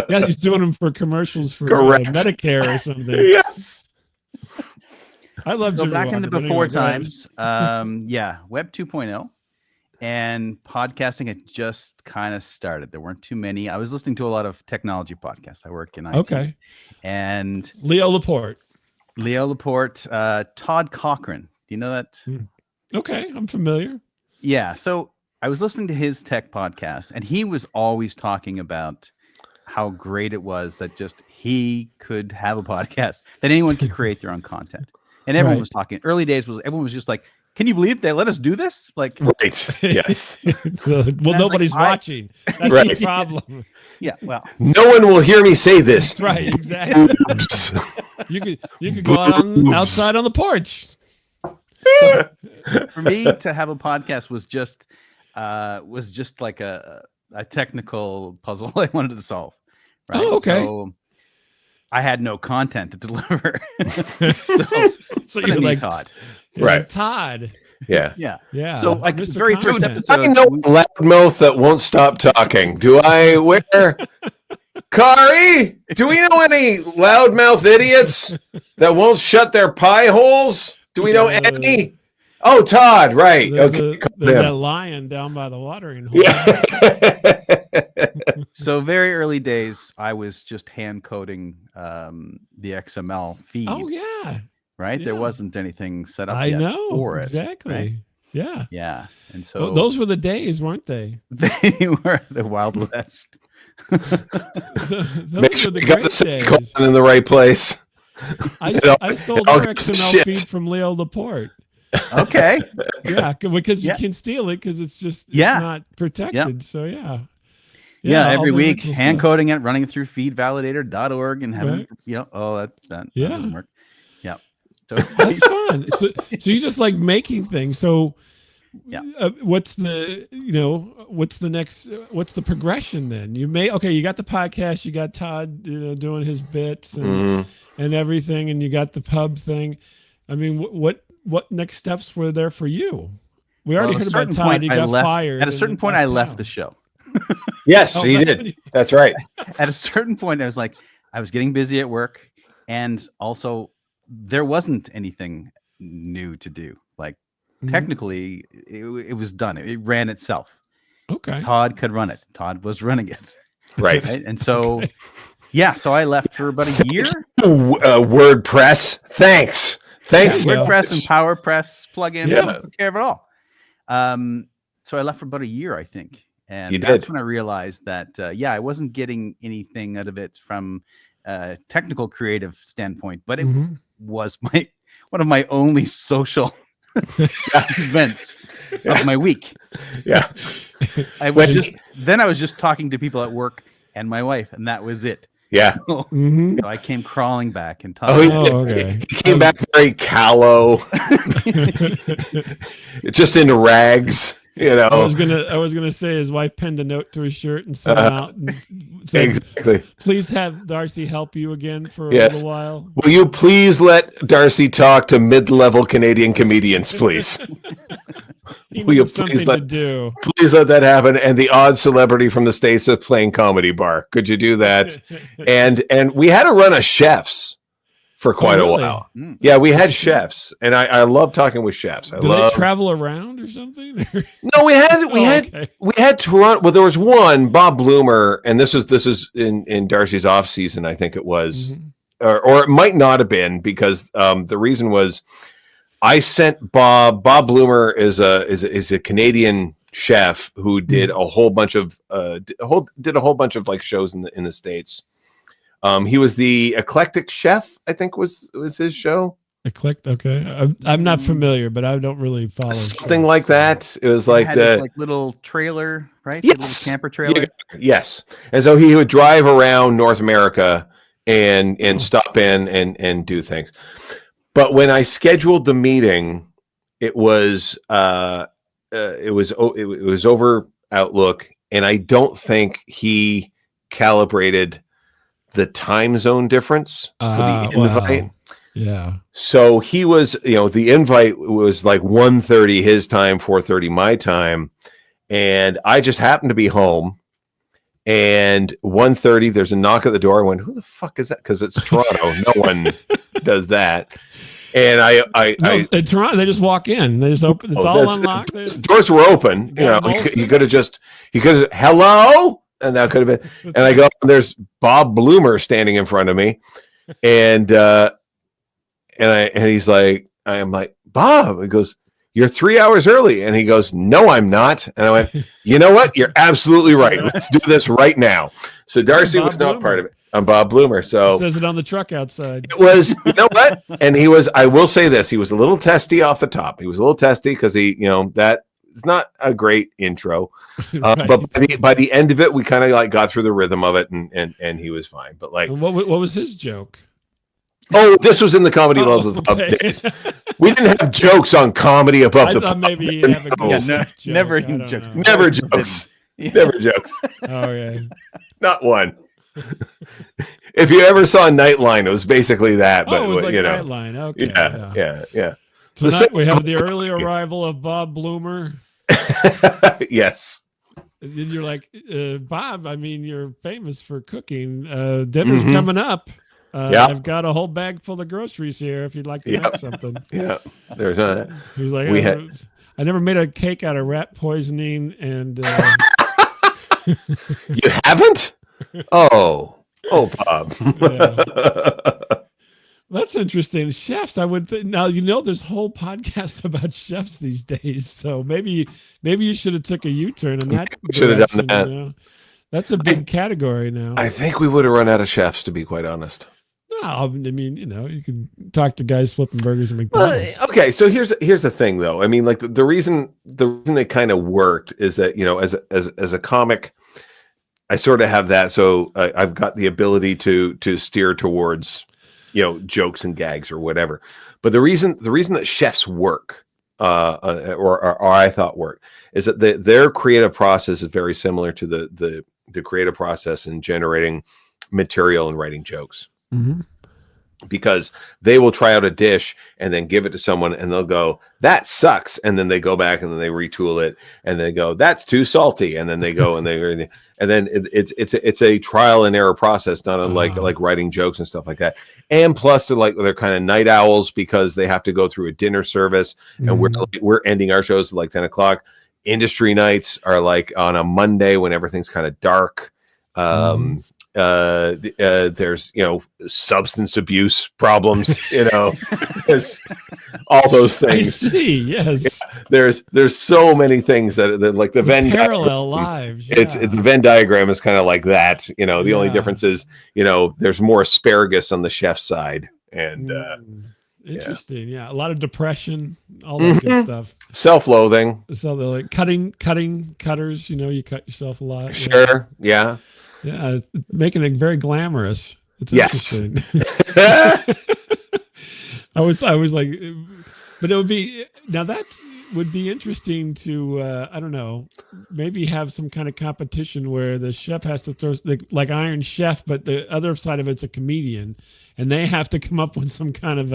Yeah, he's doing them for commercials for Medicare or something. Yes. I love so Jimmy back Walker, in the but before anyway, times, Web 2.0 and podcasting had just kind of started. There weren't too many. I was listening to a lot of technology podcasts. I work in IT. Okay. And Leo Laporte, Todd Cochran. Do you know that? Okay, I'm familiar. Yeah. So I was listening to his tech podcast, and he was always talking about how great it was that just he could have a podcast, that anyone could create their own content. And everyone was talking. Early days everyone was just like, can you believe they let us do this? Like, Right. Yes. Well, nobody's watching. That's Right. the problem. yeah, well, No one will hear me say this. That's right. Exactly. Oops. You could go outside on the porch. so for me to have a podcast was just like a technical puzzle I wanted to solve. Right. Oh, okay. So I had no content to deliver. So you're like Todd. Right. Todd. Yeah. Yeah. So like the Mr. very first Content. episode, I know a loudmouth that won't stop talking. Do I wear Kari? Do we know any loudmouth idiots that won't shut their pie holes? Do we know any? Oh, Todd, right. There's Okay. that lion down by the watering hole. Yeah. so very early days, I was just hand coding the XML feed. Oh yeah. Right. There yeah. wasn't anything set up I yet know for it. exactly. Right? Yeah. Yeah. And so Well, those were the days, weren't they? they were the Wild West. Those Make sure were the you got great the days. semicolon in the right place. I stole all their goes to XML shit. feed from Leo Laporte. Okay. Yeah, because you Yeah. can steal it because it's just Yeah. it's not protected. So yeah. Yeah, all every the week, original hand stuff. coding it, running it through feedvalidator.org and having, Right. that Yeah. doesn't work. Yeah. So That's fun. So you just like making things. So Yeah. What's the next? What's the progression then? You got the podcast. You got Todd, doing his bits and everything, and you got the pub thing. I mean, what next steps were there for you? We already heard about Todd. He got fired. At a certain point, I left the show. Yes, Oh, he that's did. when you- That's right. At a certain point, I was like, I was getting busy at work, and also there wasn't anything new to do. Like technically, it was done. It ran itself. Okay. Todd could run it. Todd was running it. Right. Right? And so, so I left for about a year. WordPress. Thanks. Thanks. Yeah. WordPress and PowerPress plugin. Yeah. Took care of it all. So I left for about a year, I think. And You that's did. when I realized that, I wasn't getting anything out of it from a technical creative standpoint, but it was one of my only social events of my week. Yeah. I was just talking to people at work and my wife, and that was it. Yeah. So I came crawling back and Oh, okay. he came back very callow, just in rags. I was gonna say his wife penned a note to his shirt and sent him out and said, Exactly. "Please have Darcy help you again for a Yes. little while." Will you please let Darcy talk to mid-level Canadian comedians, please? He Will you needs something to do. Please let that happen. And the odd celebrity from the States that's playing comedy bar. Could you do that? and we had to run a chefs for quite a while. Yeah, we had chefs, and I love talking with chefs. Do they travel around or something? No, we had Toronto. Well, there was one, Bob Bloomer, and this is in Darcy's off season, I think it was, or it might not have been, because the reason was I sent Bob Bloomer is a Canadian chef who did a whole bunch of like shows in the States. He was the Eclectic Chef, I think was his show. Eclectic. Okay, I'm not familiar, but I don't really follow Something shows, like so. that. It was like this, like little trailer, right? Yes. The little camper trailer. Yes. And so he would drive around North America and stop in and do things. But when I scheduled the meeting, it was over Outlook, and I don't think he calibrated the time zone difference for the invite. Wow. Yeah. So he was, the invite was like 1:30 his time, 4:30 my time. And I just happened to be home. And 1:30, there's a knock at the door. I went, who the fuck is that? Because it's Toronto. No one does that. And in Toronto, they just walk in. They just open. It's all unlocked. Doors were open. He could have hello, and that could have been. And I go, there's Bob Bloomer standing in front of me, and he's like, I am like, Bob. He goes, you're 3 hours early, and he goes, no, I'm not. And I went, you know what? You're absolutely right. Let's do this right now. So Darcy was not part of it. I'm Bob Bloomer. So it says it on the truck outside. it was, you know what? And he was, I will say this, he was a little testy off the top. He was a little testy because that is not a great intro. Right. But by the end of it, we kind of like got through the rhythm of it, and he was fine. But like, And what was his joke? oh, this was in the Comedy Loves of days. We didn't have jokes on Comedy Above I the thought Pub. maybe you have a good joke. never I even don't jokes. know. Never jokes. Yeah. Never jokes. Oh yeah. Not one. If you ever saw Nightline, it was basically that. But Oh, it was like you know, Nightline. Okay. yeah. Tonight we have the early arrival of Bob Bloomer. Yes. And then you're like, Bob, I mean, you're famous for cooking. Dinner's coming up. Yep. I've got a whole bag full of groceries here if you'd like to make something. Yeah. There's that. He's like, We I never made a cake out of rat poisoning. And You haven't? Oh, Bob. That's interesting. Chefs, I would now there's whole podcasts about chefs these days. So maybe you should have took a U-turn on that. Should have done that. You know? That's a big category now. I think we would have run out of chefs, to be quite honest. No, I mean, you can talk to guys flipping burgers at McDonald's. Okay, so here's the thing, though. I mean, like the reason it kind of worked is that as a comic, I sort of have that. So I've got the ability to steer towards jokes and gags or whatever. But the reason that chefs work, or I thought work, is that their creative process is very similar to the creative process in generating material and writing jokes. Mm-hmm. Because they will try out a dish and then give it to someone and they'll go, that sucks. And then they go back and then they retool it and they go, that's too salty. And then they go and then it's a trial and error process, not unlike like writing jokes and stuff like that. And plus they're kind of night owls because they have to go through a dinner service and we're ending our shows at like 10 o'clock. Industry nights are like on a Monday when everything's kind of dark. There's substance abuse problems, there's all those things. I see. Yes. Yeah, there's so many things that like the Venn parallel lives. Yeah. It's the Venn diagram is kind of like that. The only difference is there's more asparagus on the chef's side and interesting. Yeah, a lot of depression, all that good stuff. Self-loathing. So they're like cutting cutters. You cut yourself a lot. Sure. Yeah. Yeah, making it very glamorous. It's interesting. I was like, but it would be that would be interesting to I don't know, maybe have some kind of competition where the chef has to throw like Iron Chef, but the other side of it's a comedian, and they have to come up with some kind of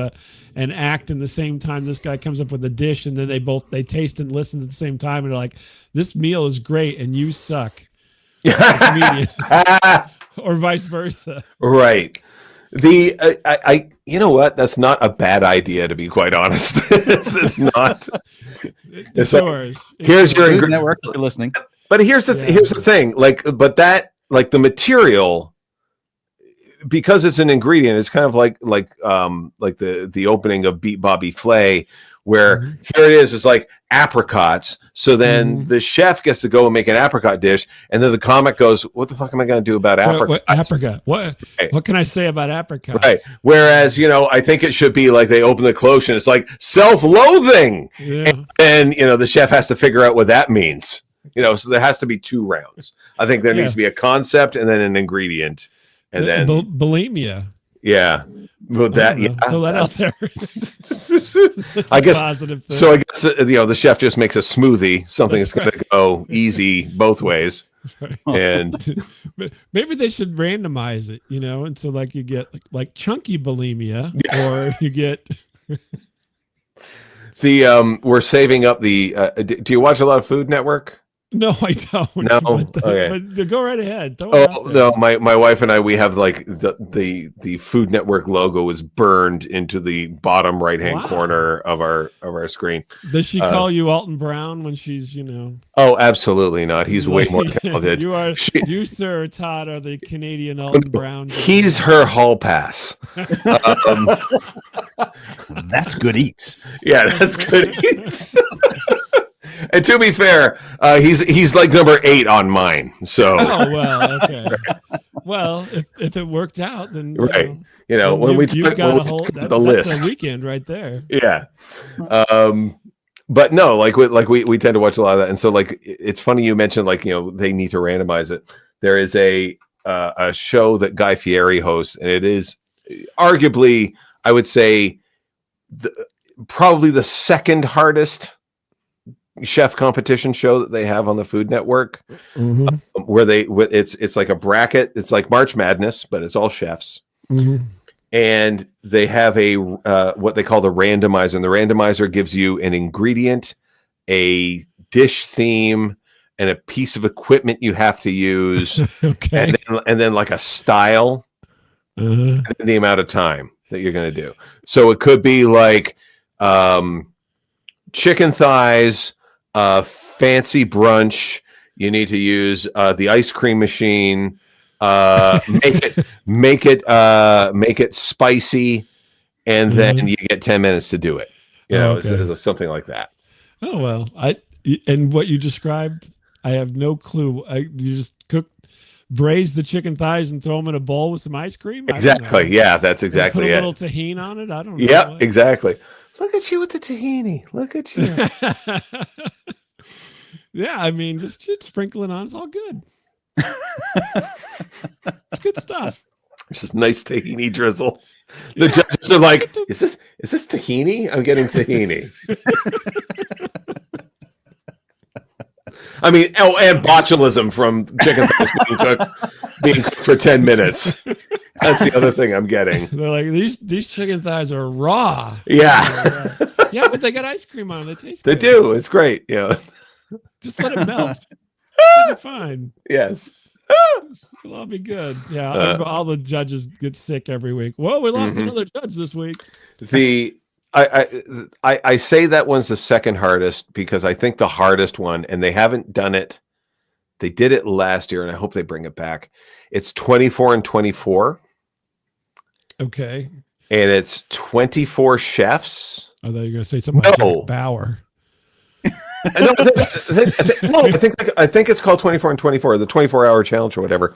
an act in the same time this guy comes up with a dish, and then they taste and listen at the same time, and they're like, this meal is great and you suck. Or vice versa. Right. I you know what? That's not a bad idea, to be quite honest. it's not. It's yours. Here's your Food Network if you're listening. But here's the thing. The material, because it's an ingredient, it's kind of like the opening of Beat Bobby Flay, where here it is, it's like apricots. So then the chef gets to go and make an apricot dish, and then the comic goes, what the fuck am I going to do about apricots? Apricot. What can I say about apricots? Right. Whereas, I think it should be like they open the cloche and it's like self-loathing. Yeah. And the chef has to figure out what that means. So there has to be two rounds. I think there needs to be a concept and then an ingredient. And then bulimia. Yeah. Well, that So that out there. I guess positive thing. so. I guess the chef just makes a smoothie, something that's going to go easy both ways, and maybe they should randomize it, and so like you get like chunky bulimia, or you get the we're saving up the. Do you watch a lot of Food Network? No, I don't. No, but go right ahead. No, my wife and I, we have like the Food Network logo is burned into the bottom right hand corner of our screen. Does she call you Alton Brown when she's Oh, absolutely not. He's way more talented. You, sir, Todd, are the Canadian Alton Brown. He's her hall pass. That's good eats. Yeah, that's good eats. And to be fair, he's like number 8 on mine. So well, okay. Well, if it worked out, then Right. When we you've got a whole the list, that's a weekend right there. Yeah. But no, we tend to watch a lot of that, and so it's funny you mentioned they need to randomize it. There is a show that Guy Fieri hosts, and it is arguably, I would say, probably the second hardest chef competition show that they have on the Food Network, where it's like a bracket. It's like March Madness, but it's all chefs. And they have a what they call the randomizer, and the randomizer gives you an ingredient, a dish theme, and a piece of equipment you have to use, okay, and then like a style, and the amount of time that you're going to do. So it could be like chicken thighs, fancy brunch. You need to use the ice cream machine. Make it spicy, and then you get 10 minutes to do it. It's something like that. Oh well, and what you described, I have no clue. You just braise the chicken thighs and throw them in a bowl with some ice cream. Exactly. Yeah, that's exactly put it. A little tahini on it. I don't know. Yeah, exactly. Look at you with the tahini. Look at you. Yeah, I mean, just sprinkle it on. It's all good. It's good stuff. It's just nice tahini drizzle. The judges are like, is this tahini? I'm getting tahini. I mean, and botulism from chicken thighs being cooked for 10 minutes. That's the other thing I'm getting. They're like, these chicken thighs are raw. Yeah. Yeah, but they got ice cream on them. They taste good. They do. It's great. Just let it melt. It'll be fine. Yes. It'll all be good. Yeah, all the judges get sick every week. Whoa, we lost another judge this week. I say that one's the second hardest because I think the hardest one, and they haven't done it. They did it last year, and I hope they bring it back. It's 24 and 24. Okay. And it's 24 chefs. I thought you were going to say something like Jack Bauer. No, I think it's called 24 and 24, the 24-hour challenge or whatever.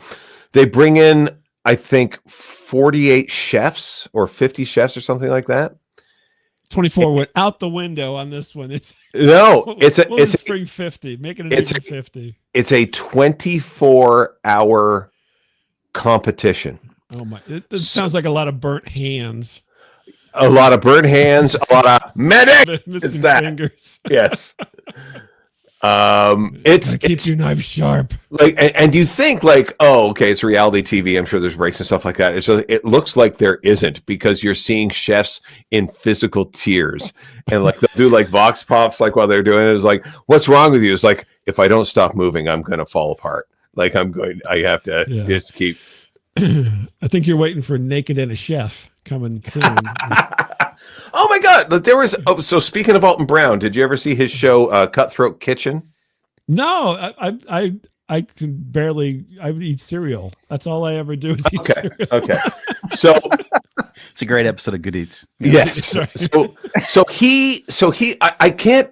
They bring in, I think, 48 chefs or 50 chefs or something like that. 24 went out the window on this one. It's bring 50. Make it an 50. It's a 24-hour competition. Oh my! It sounds like a lot of burnt hands. A lot of burnt hands. A lot of medic. Missing fingers. Yes. It's keep your knife sharp. And you think okay, it's reality TV. I'm sure there's breaks and stuff like that. It looks like there isn't because you're seeing chefs in physical tears, and they'll do vox pops while they're doing it. It's like, what's wrong with you? It's like, if I don't stop moving, I'm going to fall apart. I have to just keep. I think you're waiting for Naked and a Chef coming soon. Oh my God! There was. Oh, so speaking of Alton Brown, did you ever see his show Cutthroat Kitchen? No, I can barely. I would eat cereal. That's all I ever do is eat cereal. Okay. So it's a great episode of Good Eats. Yes. So he. I can't.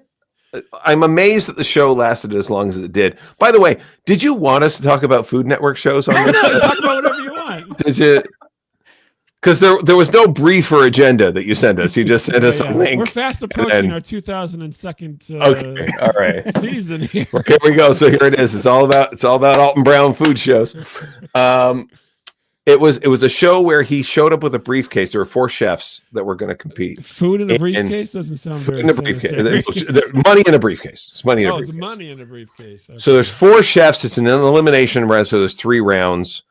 I'm amazed that the show lasted as long as it did. By the way, did you want us to talk about Food Network shows on this? No, talk about whatever you want. Did you? Because there was no brief or agenda that you sent us. You just sent us a link. We're fast approaching our 2002 okay, all right. season here. Here we go. So here it is. It's all about Alton Brown food shows. It was a show where he showed up with a briefcase. There were 4 chefs that were going to compete. Food in a briefcase doesn't sound very in a briefcase. Money in a briefcase. It's money in a briefcase. It's money in a briefcase. Okay. So there's 4 chefs. It's an elimination round. So there's 3 rounds.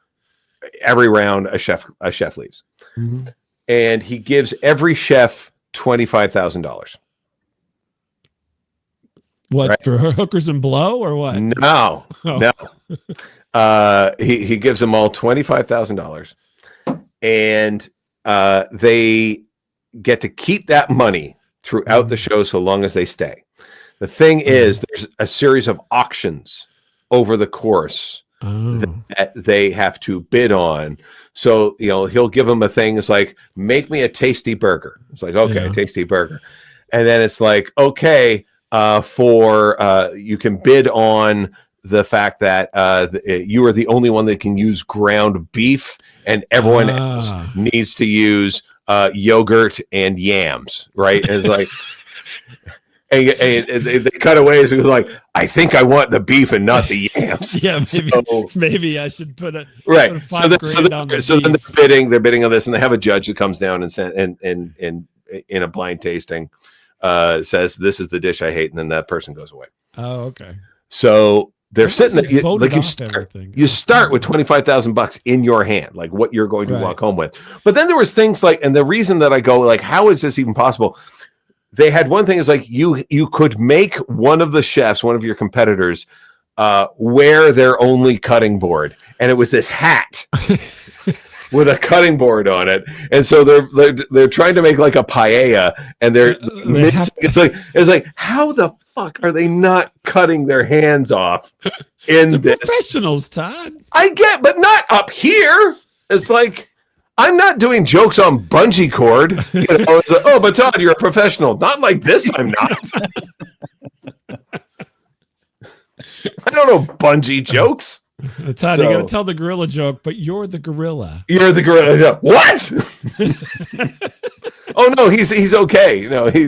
Every round, a chef leaves, and he gives every chef $25,000. What, right? For hookers and blow or what? No, no. He gives them all $25,000, and they get to keep that money throughout the show so long as they stay. The thing is, there's a series of auctions over the course that they have to bid on. So, he'll give them a thing. It's like, make me a tasty burger. It's like, okay, tasty burger. And then it's like, okay, you can bid on the fact that you are the only one that can use ground beef, and everyone else needs to use yogurt and yams, right? And it's like, and they cut away. So it was like, I think I want the beef and not the yams. Yeah, maybe I should put a right. Put So then they're bidding on this, and they have a judge that comes down and in a blind tasting says, "This is the dish I hate," and then that person goes away. Oh, okay. So they're sitting there, like you start with $25,000 in your hand, like what you're going to walk home with. But then there was things like, and the reason that I go like, how is this even possible? They had one thing is like you could make one of the chefs, one of your competitors, wear their only cutting board, and it was this hat with a cutting board on it, and so they're trying to make like a paella, and it's like how the fuck are they not cutting their hands off in this? Professionals, Todd. I get, but not up here. It's like, I'm not doing jokes on bungee cord. It's like, oh, but Todd, you're a professional. Not like this, I'm not. I don't know bungee jokes. Todd, you got to tell the gorilla joke, but you're the gorilla. You're the gorilla. What? Oh no, he's okay. No, he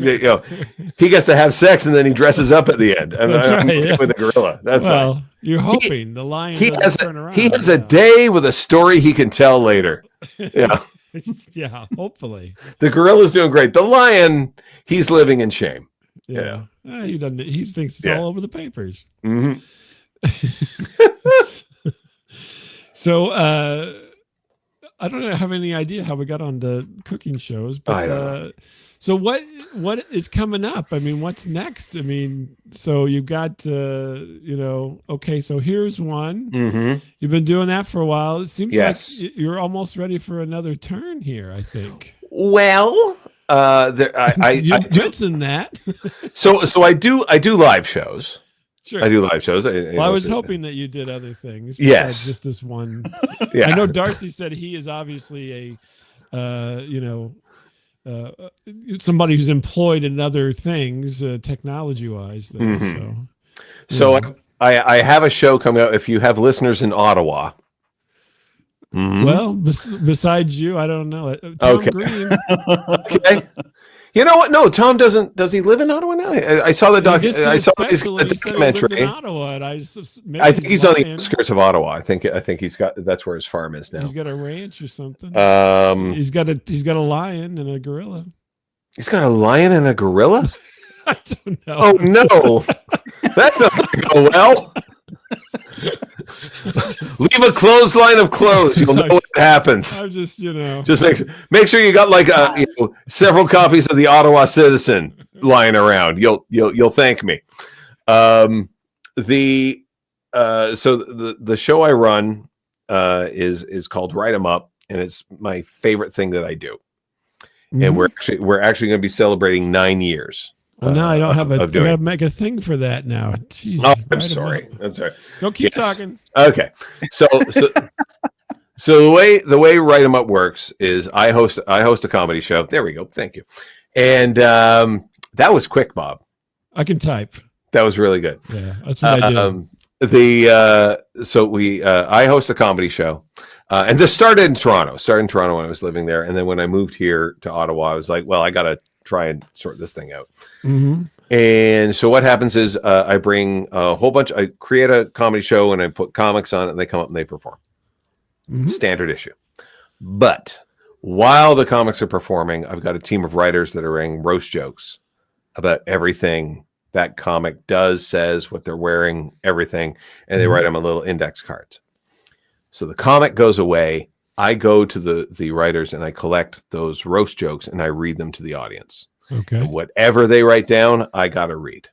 gets to have sex and then he dresses up at the end. And That's I'm right. okay with the gorilla. That's fine. You're hoping the lion. He has a day with a story he can tell later. Yeah. Yeah, hopefully. The gorilla's doing great. The lion, he's living in shame. Yeah. He doesn't. He thinks it's all over the papers. Mm-hmm. So I don't have any idea how we got on to cooking shows, but I don't know. So what is coming up? I mean, what's next? I mean, so you've got okay, so here's one. Mm-hmm. You've been doing that for a while. It seems Yes. like you're almost ready for another turn here, I think. Well, You mentioned that. so I do live shows. Sure. I do live shows. I was hoping that you did other things. Yes. Just this one. Yeah. I know Darcy said he is obviously somebody who's employed in other things, technology-wise. Though, mm-hmm. So I have a show coming out. If you have listeners in Ottawa. Mm-hmm. Well, besides you, I don't know. Tom Green. Okay. You know what? No, Tom doesn't. Does he live in Ottawa now? I saw the I saw the documentary. In Ottawa, and I think he's on the outskirts of Ottawa. I think he's got. That's where his farm is now. He's got a ranch or something. He's got a lion and a gorilla. He's got a lion and a gorilla. I don't know. Oh no, that's not going to go well. Leave a clothesline of clothes. You'll know what happens. I'm just make sure you got like several copies of the Ottawa Citizen lying around. You'll thank me. So the show I run is called Write 'Em Up, and it's my favorite thing that I do. Mm-hmm. And we're actually going to be celebrating 9 years. Well, now I don't have I gotta make a thing for that now. Jeez, I'm sorry. Go keep talking. Okay. So the way Write 'Em Up works is I host a comedy show. There we go. Thank you. And that was quick, Bob. I can type. That was really good. Yeah, that's what I do. I host a comedy show. And this started in Toronto. When I was living there, and then when I moved here to Ottawa, I was like, well, I got to try and sort this thing out. Mm-hmm. And so what happens is I bring a whole bunch. I create a comedy show and I put comics on it, and they come up and they perform. Mm-hmm. Standard issue. But while the comics are performing, I've got a team of writers that are writing roast jokes about everything that comic does, says, what they're wearing, everything, and they write them on little index cards. So the comic goes away. I go to the writers and I collect those roast jokes and I read them to the audience. Okay. And whatever they write down, I got to read.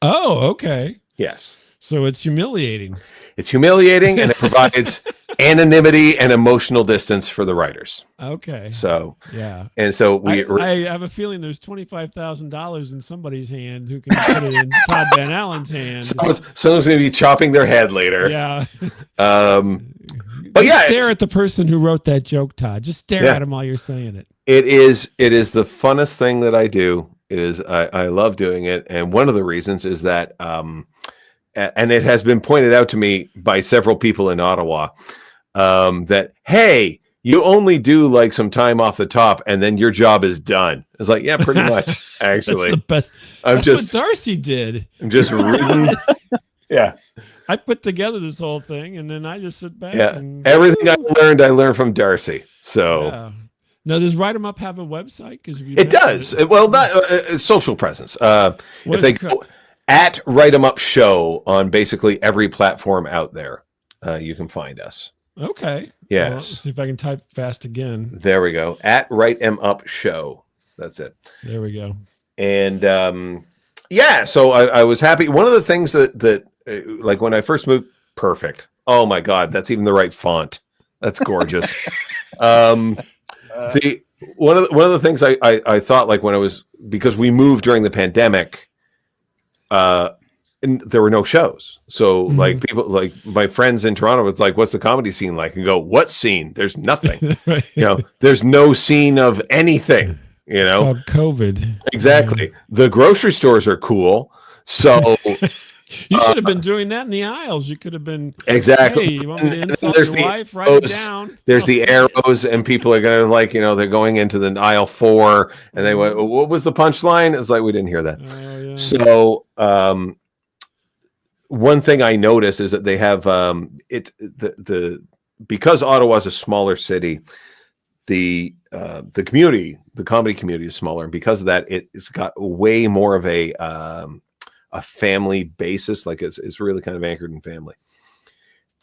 Oh, okay. Yes. So it's humiliating. It's humiliating, and it provides anonymity and emotional distance for the writers. Okay. So yeah. And so I have a feeling there's $25,000 in somebody's hand who can put it in Todd Van Allen's hand. Someone's going to be chopping their head later. Yeah. But just stare at the person who wrote that joke, Todd. Just stare at him while you're saying it. It is the funnest thing that I do. It is. I love doing it, and one of the reasons is that and it has been pointed out to me by several people in Ottawa that, hey, you only do like some time off the top and then your job is done. It's like, yeah, pretty much, actually. That's the best. That's what Darcy did. I'm just reading. Yeah. I put together this whole thing and then I just sit back. Yeah. And Everything I learned from Darcy. So. Yeah. Now, does Write 'em Up have a website? It does. Well, not social presence. If they go at Write 'em Up Show on basically every platform out there, you can find us. Okay. Yes. Well, let's see if I can type fast again. There we go. At Write 'em Up Show. That's it. There we go. And so I was happy. One of the things that like when I first moved, perfect. Oh my God, that's even the right font. That's gorgeous. One of the things I thought, like when I was, because we moved during the pandemic, and there were no shows. So like people, like my friends in Toronto, it's like, what's the comedy scene like? And go, what scene? There's nothing. Right. There's no scene of anything. It's called COVID. Exactly. The grocery stores are cool. So you should have been doing that in the aisles. You could have been exactly. Hey, you want me to insult your wife? Write it down. There's the arrows, and people are gonna they're going into the aisle 4, and they went, what was the punchline? It's like we didn't hear that. Oh, yeah. So one thing I noticed is that they have because Ottawa's a smaller city, the community, the comedy community is smaller, and because of that, it's got way more of a family basis. Like it's really kind of anchored in family.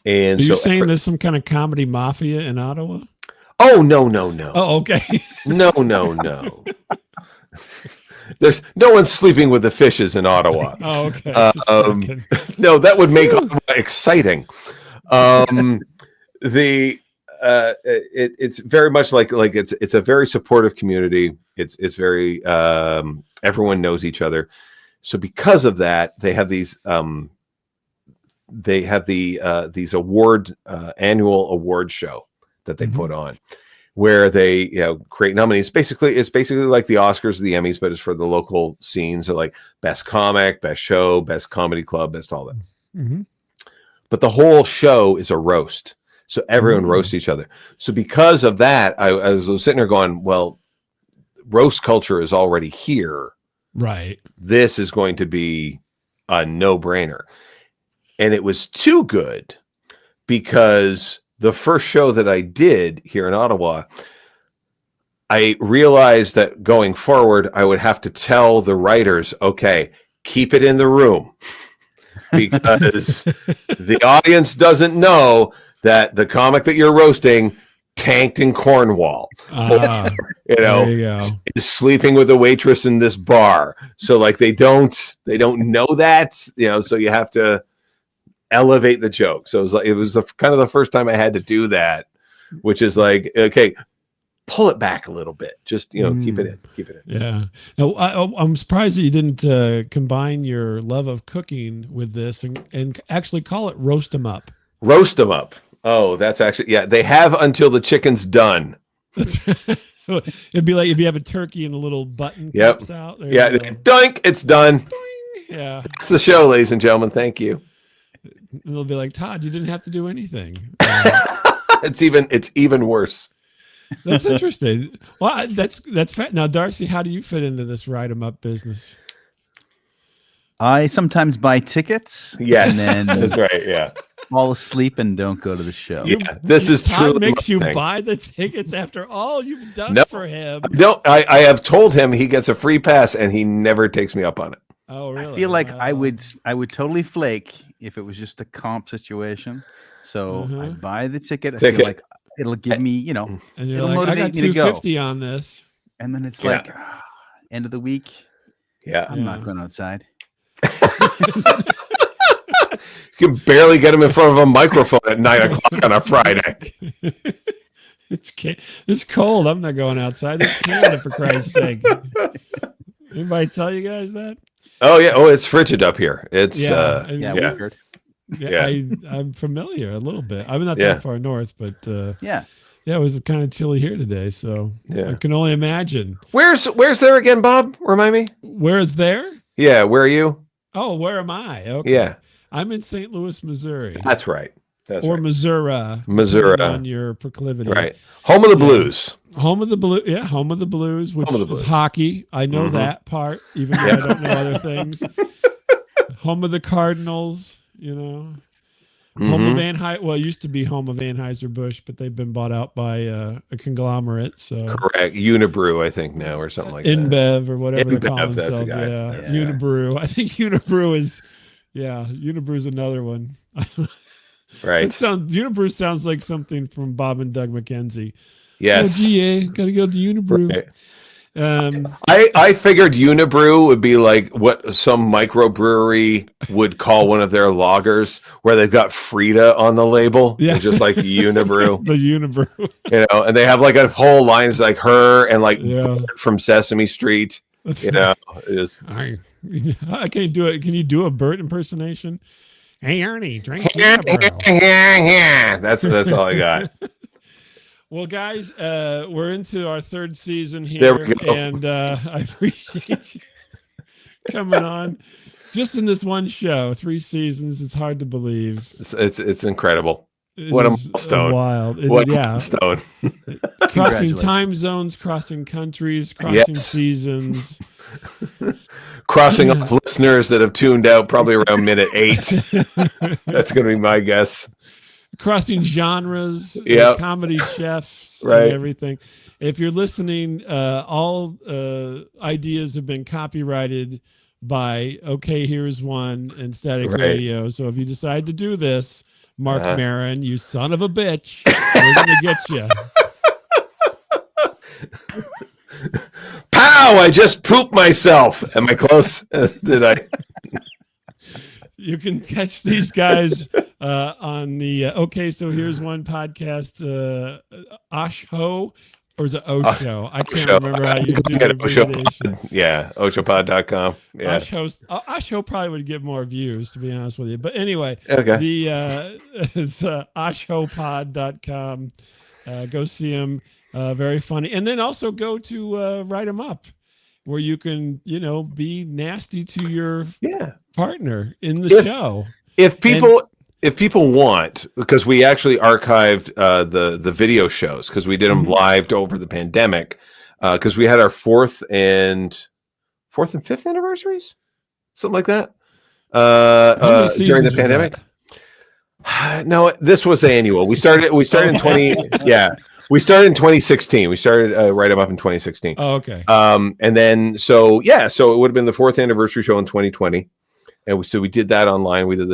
And are you saying there's some kind of comedy mafia in Ottawa? Oh no. Oh, okay. No. There's no one sleeping with the fishes in Ottawa. Oh, okay. No, that would make Ottawa exciting. It's very much like it's a very supportive community. It's very everyone knows each other. So because of that, they have these these annual award show that they put on, where they create nominees. It's basically like the Oscars or the Emmys, but it's for the local scenes. So like best comic, best show, best comedy club, best all that. Mm-hmm. But the whole show is a roast. So everyone roasts each other. So because of that, I was sitting there going, well, roast culture is already here. Right. This is going to be a no-brainer. And it was too good because the first show that I did here in Ottawa, I realized that going forward, I would have to tell the writers, okay, keep it in the room because the audience doesn't know that the comic that you're roasting tanked in Cornwall, is sleeping with a waitress in this bar. So like they don't know that, so you have to elevate the joke. So it was kind of the first time I had to do that, which is like, okay, pull it back a little bit. Just, keep it in. Yeah. Now, I'm surprised that you didn't combine your love of cooking with this and actually call it Roast 'em Up. Roast 'em up. Oh, that's actually, they have until the chicken's done. It'd be like if you have a turkey and a little button pops out. Doink, it's done. Doing. Yeah. That's the show, ladies and gentlemen. Thank you. And they'll be like, Todd, you didn't have to do anything. It's even worse. That's interesting. Well, that's now, Darcy, how do you fit into this Write 'em Up business? I sometimes buy tickets. Yes, and then that's right. Yeah. Fall asleep and don't go to the show. Yeah, this is true. Todd makes you buy the tickets after all you've done for him. No, I have told him he gets a free pass, and he never takes me up on it. Oh, really? I feel like I would totally flake if it was just a comp situation. So I buy the ticket. I feel like it'll give me, and you're it'll like, motivate I got me to go. $250 on this. And then it's like end of the week. Yeah, I'm not going outside. You can barely get him in front of a microphone at 9:00 on a Friday. It's cold. I'm not going outside. It's Canada, for Christ's sake. Anybody tell you guys that? Oh yeah. Oh, it's frigid up here. It's we've heard. I'm familiar a little bit. I'm not that far north, but it was kind of chilly here today. So I can only imagine. Where's there again, Bob? Remind me. Where is there? Yeah, where are you? Oh, where am I? Okay. Yeah. I'm in St. Louis, Missouri. That's right. That's or right. Missouri. Missouri. Depending on your proclivity. Right. Home of the Blues. Home of the Blues. Yeah, Home of the Blues, which is hockey. I know that part, even though I don't know other things. Home of the Cardinals, you know. Home of Well, it used to be home of Anheuser-Busch, but they've been bought out by a conglomerate. So correct. Unibrew, I think now, or something like that. InBev or whatever they call InBev, that's themselves. the guy. Yeah. That's the guy. Unibrew. I think Unibrew is Unibrew's another one. Right. Unibrew sounds like something from Bob and Doug McKenzie. Yes. Oh, GA, gotta go to Unibrew. Right. I figured Unibrew would be like what some microbrewery would call one of their lagers, where they've got Frida on the label. Yeah. It's just like Unibrew. The Unibrew. You know, and they have like a whole lines like her and like Bert from Sesame Street. That's know, it is. I can't do it. Can you do a Bert impersonation? Hey Ernie, drink Unibrew. That's all I got. Well, guys, we're into our third season here, there we go. And I appreciate you coming on. Just in this one show, 3 seasons. It's hard to believe. It's incredible. What a milestone! Wild. What a milestone! Crossing time zones, crossing countries, crossing seasons. Crossing off listeners that have tuned out probably around minute 8. That's going to be my guess. Crossing genres, comedy chefs, right. And everything. If you're listening, all ideas have been copyrighted by OK, Here's One and Static Radio. So if you decide to do this, Mark Maron, you son of a bitch, we're going to get you. Pow! I just pooped myself. Am I close? Did I? You can catch these guys on the OK, So Here's One podcast, OSHO, or is it OSHO? I can't remember how you do the abbreviation. Yeah, OSHOpod.com. Yeah. OSHO probably would get more views, to be honest with you. But anyway, it's OSHOpod.com. Go see them. Very funny. And then also go to Write 'em Up, where you can, be nasty to your partner in the show. If people want, because we actually archived the video shows, because we did them live over the pandemic, because we had our fourth and fifth anniversaries, something like that, during the pandemic. No, this was annual. We started in 20. We started in 2016. We started Write 'em Up in 2016. Oh, okay. And then so it would have been the 4th anniversary show in 2020. And we did that online. We did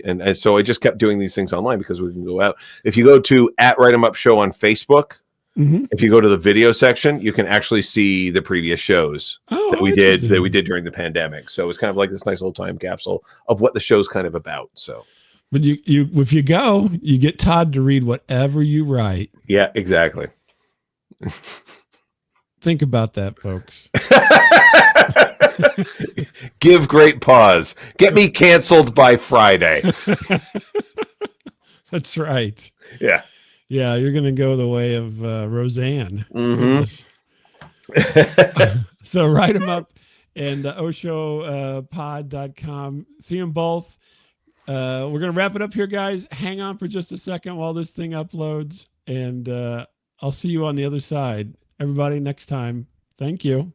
and so I just kept doing these things online because we can go out. If you go to @Write 'em Up Show on Facebook, if you go to the video section, you can actually see the previous shows that we did during the pandemic. So it's kind of like this nice little time capsule of what the show's kind of about. So. But if you go, you get Todd to read whatever you write. Yeah, exactly. Think about that, folks. Give great pause. Get me canceled by Friday. That's right. Yeah. Yeah, you're going to go the way of Roseanne. So write them up and OSHOpod.com. See them both. We're going to wrap it up here, guys. Hang on for just a second while this thing uploads, and I'll see you on the other side. Everybody, next time. Thank you.